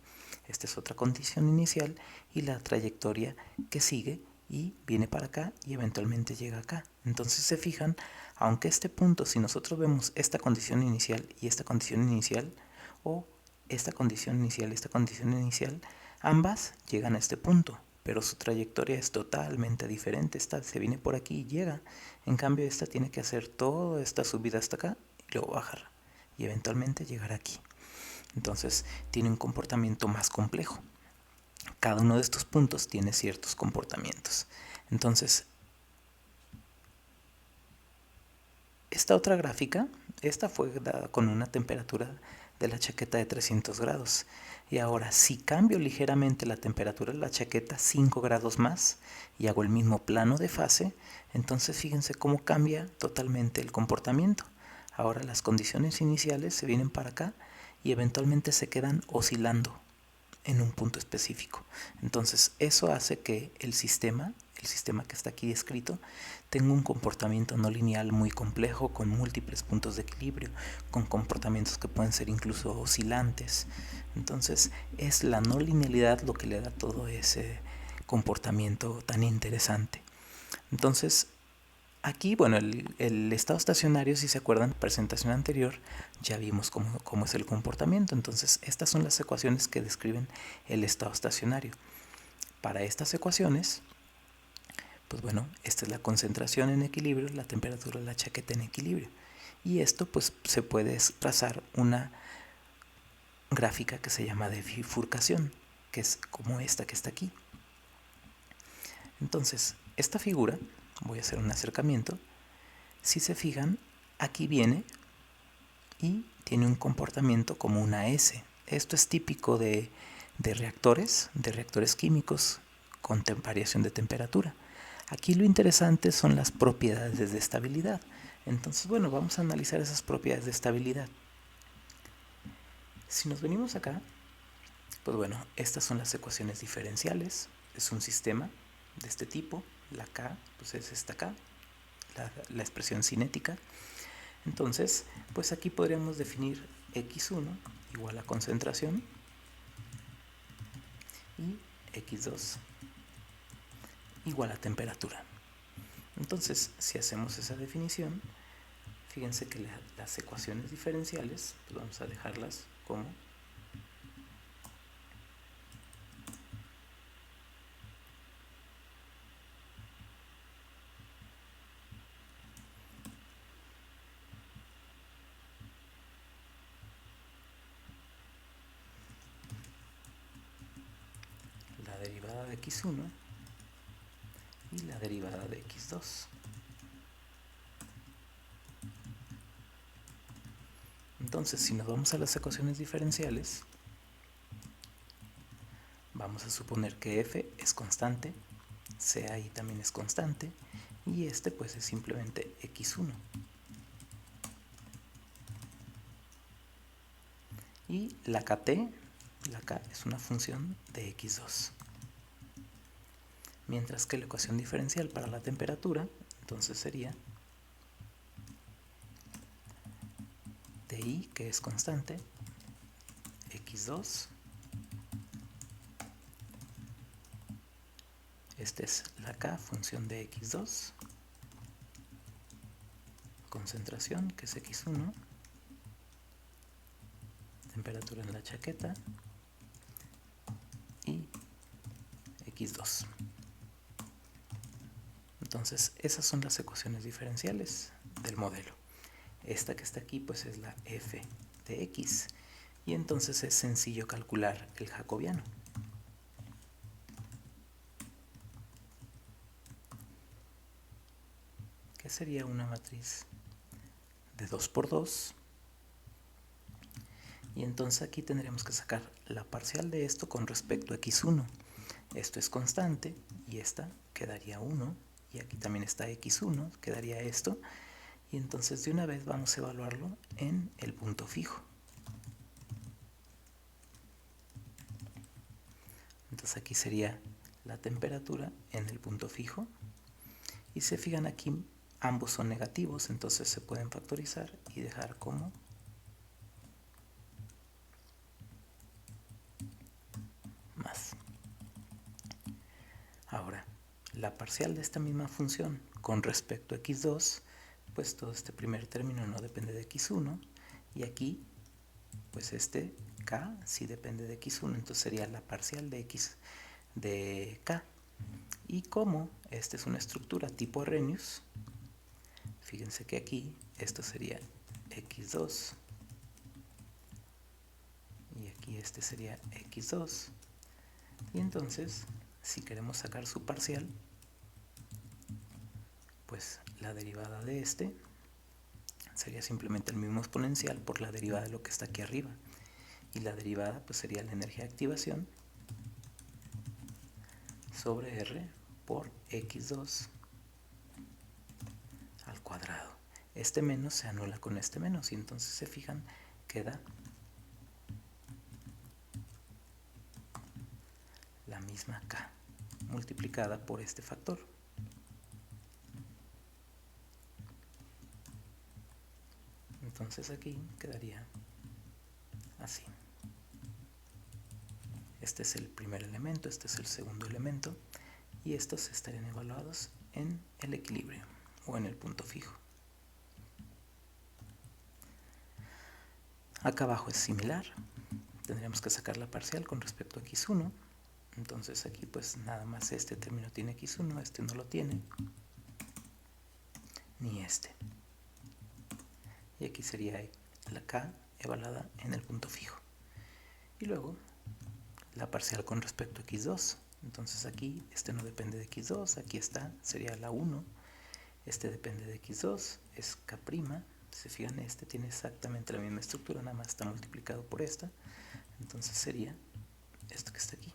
Esta es otra condición inicial y la trayectoria que sigue y viene para acá y eventualmente llega acá. Entonces se fijan, aunque este punto, si nosotros vemos esta condición inicial y esta condición inicial, o esta condición inicial y esta condición inicial, ambas llegan a este punto, pero su trayectoria es totalmente diferente. Esta se viene por aquí y llega, en cambio esta tiene que hacer toda esta subida hasta acá y luego bajar y eventualmente llegar aquí. Entonces tiene un comportamiento más complejo. Cada uno de estos puntos tiene ciertos comportamientos. Entonces, esta otra gráfica, esta fue dada con una temperatura de la chaqueta de 300 grados. Y ahora, si cambio ligeramente la temperatura de la chaqueta 5 grados más y hago el mismo plano de fase, entonces fíjense cómo cambia totalmente el comportamiento. Ahora las condiciones iniciales se vienen para acá y eventualmente se quedan oscilando en un punto específico. Entonces eso hace que el sistema que está aquí descrito, tenga un comportamiento no lineal muy complejo, con múltiples puntos de equilibrio, con comportamientos que pueden ser incluso oscilantes. Entonces es la no linealidad lo que le da todo ese comportamiento tan interesante. Entonces aquí, bueno, el estado estacionario, si se acuerdan, presentación anterior, ya vimos cómo es el comportamiento. Entonces, estas son las ecuaciones que describen el estado estacionario. Para estas ecuaciones, pues bueno, esta es la concentración en equilibrio, la temperatura de la chaqueta en equilibrio. Y esto, pues, se puede trazar una gráfica que se llama de bifurcación, que es como esta que está aquí. Entonces, esta figura, voy a hacer un acercamiento. Si se fijan, aquí viene y tiene un comportamiento como una S. Esto es típico de reactores químicos con variación de temperatura. Aquí lo interesante son las propiedades de estabilidad. Entonces, bueno, vamos a analizar esas propiedades de estabilidad. Si nos venimos acá, pues bueno, estas son las ecuaciones diferenciales. Es un sistema de este tipo. La K, pues es esta K, la expresión cinética. Entonces, pues aquí podríamos definir x1 igual a concentración y x2 igual a temperatura. Entonces, si hacemos esa definición, fíjense que las ecuaciones diferenciales, pues vamos a dejarlas como la derivada de x1 y la derivada de x2. Entonces, si nos vamos a las ecuaciones diferenciales, vamos a suponer que f es constante, c ahí también es constante, y este pues es simplemente x1. Y la kt, la k es una función de x2. Mientras que la ecuación diferencial para la temperatura, entonces sería Ti, que es constante, x2, esta es la k, función de x2, concentración, que es x1, temperatura en la chaqueta, y x2. Entonces, esas son las ecuaciones diferenciales del modelo. Esta que está aquí, pues es la f de x, y entonces es sencillo calcular el jacobiano. ¿Qué sería una matriz de 2 por 2. Y entonces aquí tendremos que sacar la parcial de esto con respecto a x1. Esto es constante y esta quedaría 1. Y aquí también está x1, quedaría esto. Y entonces de una vez vamos a evaluarlo en el punto fijo. Entonces aquí sería la temperatura en el punto fijo. Y se fijan aquí, ambos son negativos, entonces se pueden factorizar y dejar como más. Ahora, la parcial de esta misma función con respecto a x2, pues todo este primer término no depende de x1, y aquí, pues este k sí depende de x1, entonces sería la parcial de x de k. Y como esta es una estructura tipo Arrhenius, fíjense que aquí esto sería x2 y aquí este sería x2, y entonces si queremos sacar su parcial, pues la derivada de este sería simplemente el mismo exponencial por la derivada de lo que está aquí arriba, y la derivada pues sería la energía de activación sobre R por x2 al cuadrado. Este menos se anula con este menos y entonces se fijan, queda la misma k multiplicada por este factor. Entonces aquí quedaría así. Este es el primer elemento, este es el segundo elemento, y estos estarían evaluados en el equilibrio o en el punto fijo. Acá abajo es similar, tendríamos que sacar la parcial con respecto a x1, entonces aquí pues nada más este término tiene x1, este no lo tiene, ni este. Y aquí sería la k evaluada en el punto fijo. Y luego la parcial con respecto a x2, entonces aquí este no depende de x2, aquí está, sería la 1, este depende de x2, es k', se fijan, este tiene exactamente la misma estructura, nada más está multiplicado por esta, entonces sería esto que está aquí.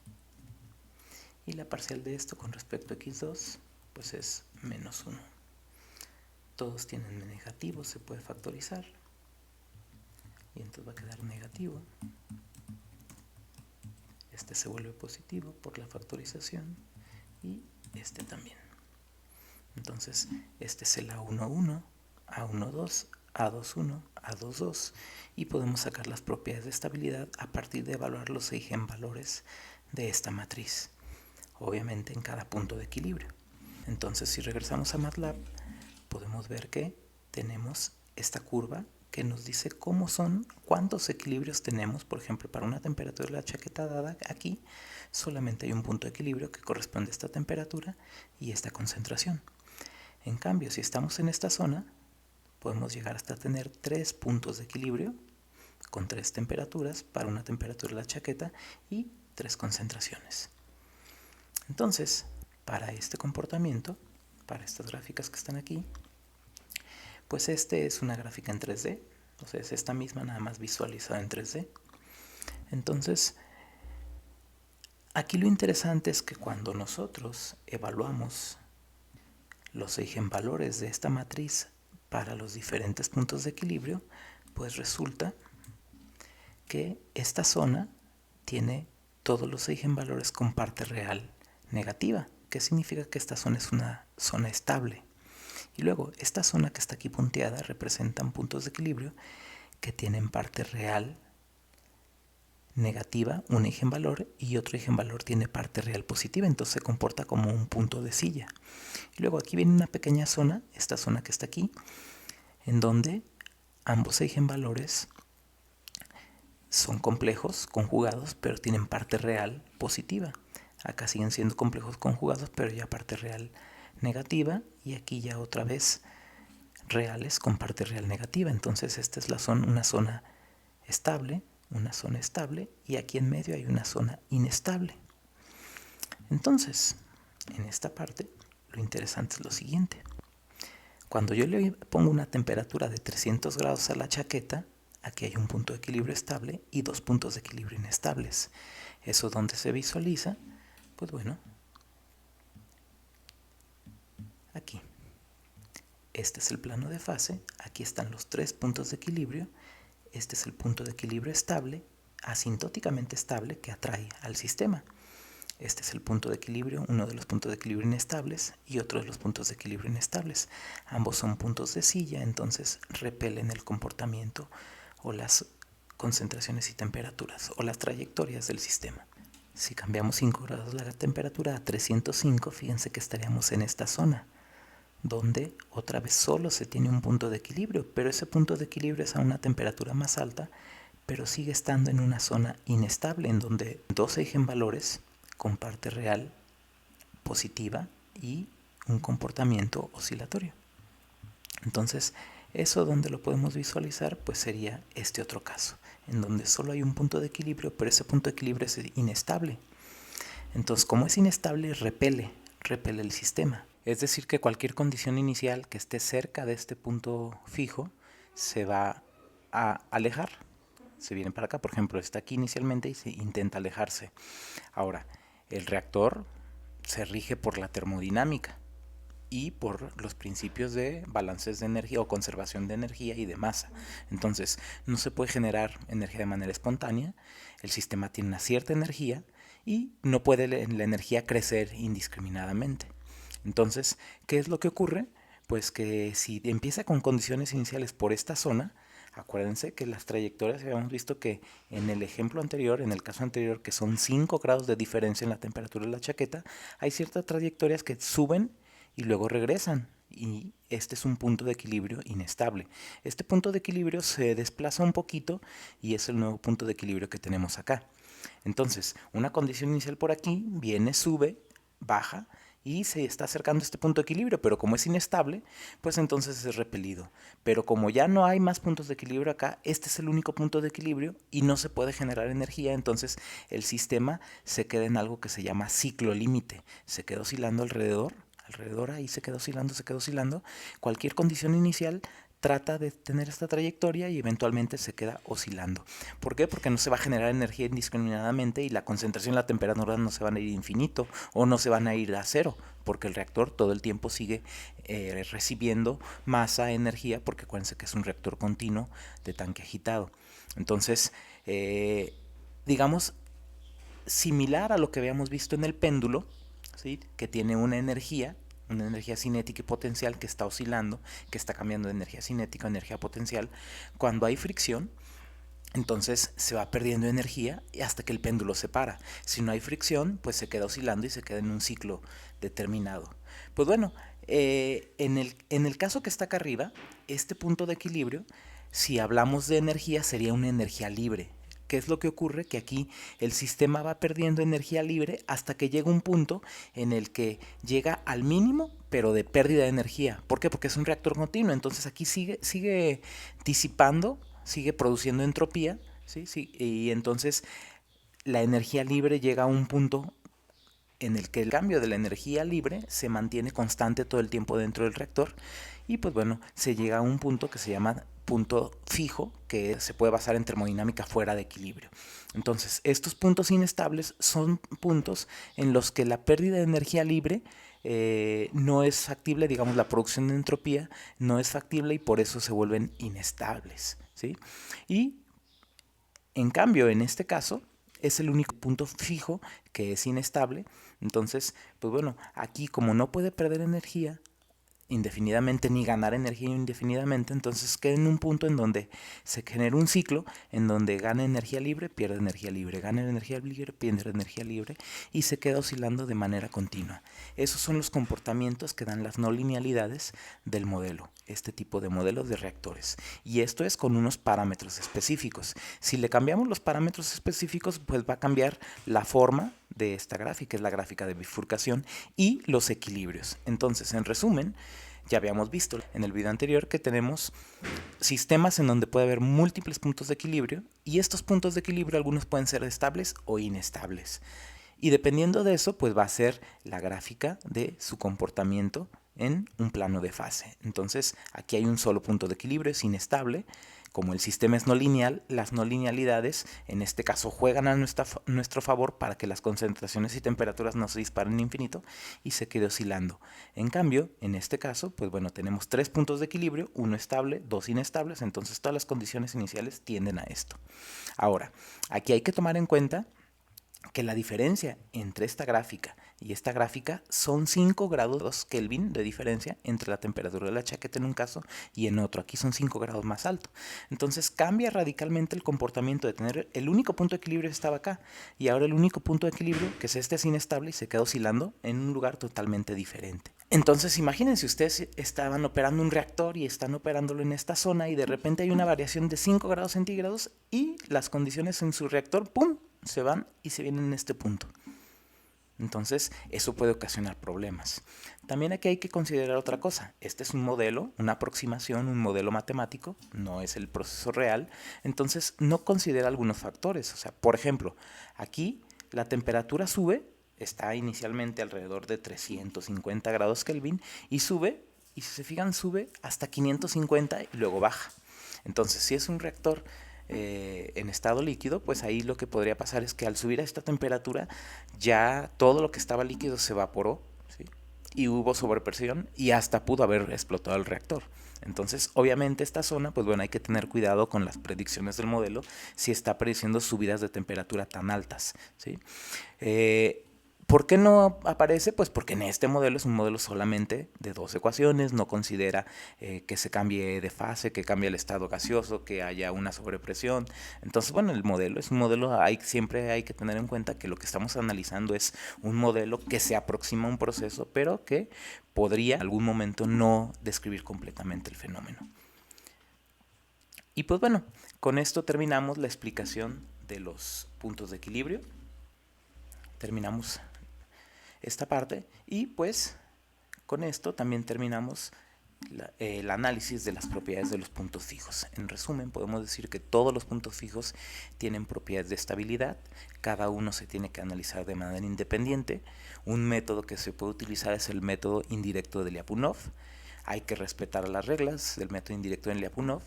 Y la parcial de esto con respecto a x2, pues es menos 1. Todos tienen negativo, se puede factorizar, y entonces va a quedar negativo. Este se vuelve positivo por la factorización y este también. Entonces este es el A11, A12, A21, A22 y podemos sacar las propiedades de estabilidad a partir de evaluar los eigenvalores de esta matriz, obviamente en cada punto de equilibrio. Entonces si regresamos a MATLAB podemos ver que tenemos esta curva que nos dice cómo son, cuántos equilibrios tenemos. Por ejemplo, para una temperatura de la chaqueta dada aquí, solamente hay un punto de equilibrio que corresponde a esta temperatura y esta concentración. En cambio, si estamos en esta zona, podemos llegar hasta tener 3 puntos de equilibrio con 3 temperaturas para una temperatura de la chaqueta y 3 concentraciones. Entonces, para este comportamiento, para estas gráficas que están aquí, pues este es una gráfica en 3D, o sea, es esta misma nada más visualizada en 3D. Entonces, aquí lo interesante es que cuando nosotros evaluamos los eigenvalores de esta matriz para los diferentes puntos de equilibrio, pues resulta que esta zona tiene todos los eigenvalores con parte real negativa. ¿Qué significa? Que esta zona es una zona estable. Y luego, esta zona que está aquí punteada representan puntos de equilibrio que tienen parte real negativa, un eigenvalor, y otro eigenvalor tiene parte real positiva, entonces se comporta como un punto de silla. Y luego aquí viene una pequeña zona, esta zona que está aquí, en donde ambos eigenvalores son complejos conjugados, pero tienen parte real positiva. Acá siguen siendo complejos conjugados, pero ya parte real negativa, y aquí ya otra vez reales con parte real negativa. Entonces esta es una zona estable, y aquí en medio hay una zona inestable. Entonces, en esta parte, lo interesante es lo siguiente. Cuando yo le pongo una temperatura de 300 grados a la chaqueta, aquí hay un punto de equilibrio estable y dos puntos de equilibrio inestables. ¿Eso dónde se visualiza? Pues bueno, aquí. Este es el plano de fase, aquí están los tres puntos de equilibrio, este es el punto de equilibrio estable, asintóticamente estable, que atrae al sistema. Este es el punto de equilibrio, uno de los puntos de equilibrio inestables y otro de los puntos de equilibrio inestables. Ambos son puntos de silla, entonces repelen el comportamiento o las concentraciones y temperaturas o las trayectorias del sistema. Si cambiamos 5 grados la temperatura a 305, fíjense que estaríamos en esta zona, donde otra vez solo se tiene un punto de equilibrio, pero ese punto de equilibrio es a una temperatura más alta, pero sigue estando en una zona inestable, en donde dos eigenvalores con parte real positiva y un comportamiento oscilatorio. Entonces, eso donde lo podemos visualizar, pues sería este otro caso, en donde solo hay un punto de equilibrio, pero ese punto de equilibrio es inestable. Entonces, como es inestable, repele el sistema. Es decir, que cualquier condición inicial que esté cerca de este punto fijo se va a alejar. Se viene para acá, por ejemplo, está aquí inicialmente y se intenta alejarse. Ahora, el reactor se rige por la termodinámica y por los principios de balances de energía o conservación de energía y de masa. Entonces, no se puede generar energía de manera espontánea, el sistema tiene una cierta energía y no puede la energía crecer indiscriminadamente. Entonces, ¿qué es lo que ocurre? Pues que si empieza con condiciones iniciales por esta zona, acuérdense que las trayectorias habíamos visto que en el ejemplo anterior, en el caso anterior, que son 5 grados de diferencia en la temperatura de la chaqueta, hay ciertas trayectorias que suben y luego regresan. Y este es un punto de equilibrio inestable. Este punto de equilibrio se desplaza un poquito y es el nuevo punto de equilibrio que tenemos acá. Entonces, una condición inicial por aquí viene, sube, baja y se está acercando a este punto de equilibrio, pero como es inestable, pues entonces es repelido. Pero como ya no hay más puntos de equilibrio acá, este es el único punto de equilibrio y no se puede generar energía, entonces el sistema se queda en algo que se llama ciclo límite. Se queda oscilando alrededor ahí se queda oscilando. Cualquier condición inicial trata de tener esta trayectoria y eventualmente se queda oscilando. ¿Por qué? Porque no se va a generar energía indiscriminadamente y la concentración y la temperatura no se van a ir infinito o no se van a ir a cero, porque el reactor todo el tiempo sigue recibiendo masa, energía, porque acuérdense que es un reactor continuo de tanque agitado. Entonces, digamos, similar a lo que habíamos visto en el péndulo, ¿sí? Que tiene una energía cinética y potencial que está oscilando, que está cambiando de energía cinética a energía potencial. Cuando hay fricción, entonces se va perdiendo energía hasta que el péndulo se para. Si no hay fricción, pues se queda oscilando y se queda en un ciclo determinado. Pues bueno, en el caso que está acá arriba, este punto de equilibrio, si hablamos de energía, sería una energía libre. ¿Qué es lo que ocurre? Que aquí el sistema va perdiendo energía libre hasta que llega un punto en el que llega al mínimo, pero de pérdida de energía. ¿Por qué? Porque es un reactor continuo. Entonces aquí sigue disipando, sigue produciendo entropía, ¿sí? Y entonces la energía libre llega a un punto en el que el cambio de la energía libre se mantiene constante todo el tiempo dentro del reactor y pues bueno, se llega a un punto que se llama punto fijo, que se puede basar en termodinámica fuera de equilibrio. Entonces, estos puntos inestables son puntos en los que la pérdida de energía libre no es factible, digamos, la producción de entropía no es factible y por eso se vuelven inestables, ¿sí? Y en cambio, en este caso, es el único punto fijo que es inestable. Entonces, pues bueno, aquí como no puede perder energía indefinidamente ni ganar energía indefinidamente, entonces queda en un punto en donde se genera un ciclo en donde gana energía libre, pierde energía libre, gana energía libre, pierde energía libre y se queda oscilando de manera continua. Esos son los comportamientos que dan las no linealidades del modelo, este tipo de modelos de reactores. Y esto es con unos parámetros específicos. Si le cambiamos los parámetros específicos, pues va a cambiar la forma de esta gráfica, es la gráfica de bifurcación y los equilibrios. Entonces, en resumen, ya habíamos visto en el video anterior que tenemos sistemas en donde puede haber múltiples puntos de equilibrio y estos puntos de equilibrio algunos pueden ser estables o inestables. Y dependiendo de eso, pues va a ser la gráfica de su comportamiento en un plano de fase. Entonces aquí hay un solo punto de equilibrio, es inestable. Como el sistema es no lineal, las no linealidades en este caso juegan a nuestro favor para que las concentraciones y temperaturas no se disparen infinito y se quede oscilando. En cambio, en este caso, pues bueno, tenemos 3 puntos de equilibrio, uno estable, 2 inestables, entonces todas las condiciones iniciales tienden a esto. Ahora, aquí hay que tomar en cuenta que la diferencia entre esta gráfica y esta gráfica son 5 grados Kelvin de diferencia entre la temperatura de la chaqueta en un caso y en otro. Aquí son 5 grados más alto. Entonces cambia radicalmente el comportamiento de tener el único punto de equilibrio que estaba acá y ahora el único punto de equilibrio, que es este, es inestable y se queda oscilando en un lugar totalmente diferente. Entonces imagínense, ustedes estaban operando un reactor y están operándolo en esta zona y de repente hay una variación de 5 grados centígrados y las condiciones en su reactor, ¡pum!, se van y se vienen en este punto. Entonces, eso puede ocasionar problemas. También aquí hay que considerar otra cosa. Este es un modelo, una aproximación, un modelo matemático, no es el proceso real. Entonces, no considera algunos factores. O sea, por ejemplo, aquí la temperatura sube, está inicialmente alrededor de 350 grados Kelvin y sube, y si se fijan, sube hasta 550 y luego baja. Entonces, si es un reactor en estado líquido, pues ahí lo que podría pasar es que al subir a esta temperatura ya todo lo que estaba líquido se evaporó, ¿sí?, y hubo sobrepresión y hasta pudo haber explotado el reactor. Entonces, obviamente esta zona, pues bueno, hay que tener cuidado con las predicciones del modelo si está prediciendo subidas de temperatura tan altas, ¿sí? ¿Por qué no aparece? Pues porque en este modelo es un modelo solamente de 2 ecuaciones, no considera que se cambie de fase, que cambie el estado gaseoso, que haya una sobrepresión. Entonces, bueno, el modelo es un modelo, siempre hay que tener en cuenta que lo que estamos analizando es un modelo que se aproxima a un proceso, pero que podría en algún momento no describir completamente el fenómeno. Y pues bueno, con esto terminamos la explicación de los puntos de equilibrio. Terminamos esta parte y pues con esto también terminamos el análisis de las propiedades de los puntos fijos. En resumen, podemos decir que todos los puntos fijos tienen propiedades de estabilidad, cada uno se tiene que analizar de manera independiente. Un método que se puede utilizar es el método indirecto de Lyapunov. Hay que respetar las reglas del método indirecto de Lyapunov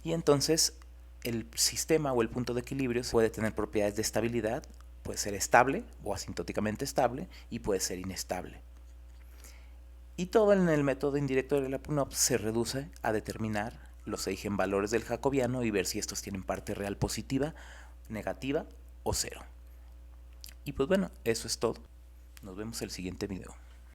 y entonces el sistema o el punto de equilibrio puede tener propiedades de estabilidad, puede ser estable o asintóticamente estable y puede ser inestable. Y todo en el método indirecto de Lyapunov se reduce a determinar los eigenvalores del jacobiano y ver si estos tienen parte real positiva, negativa o cero. Y pues bueno, eso es todo. Nos vemos en el siguiente video.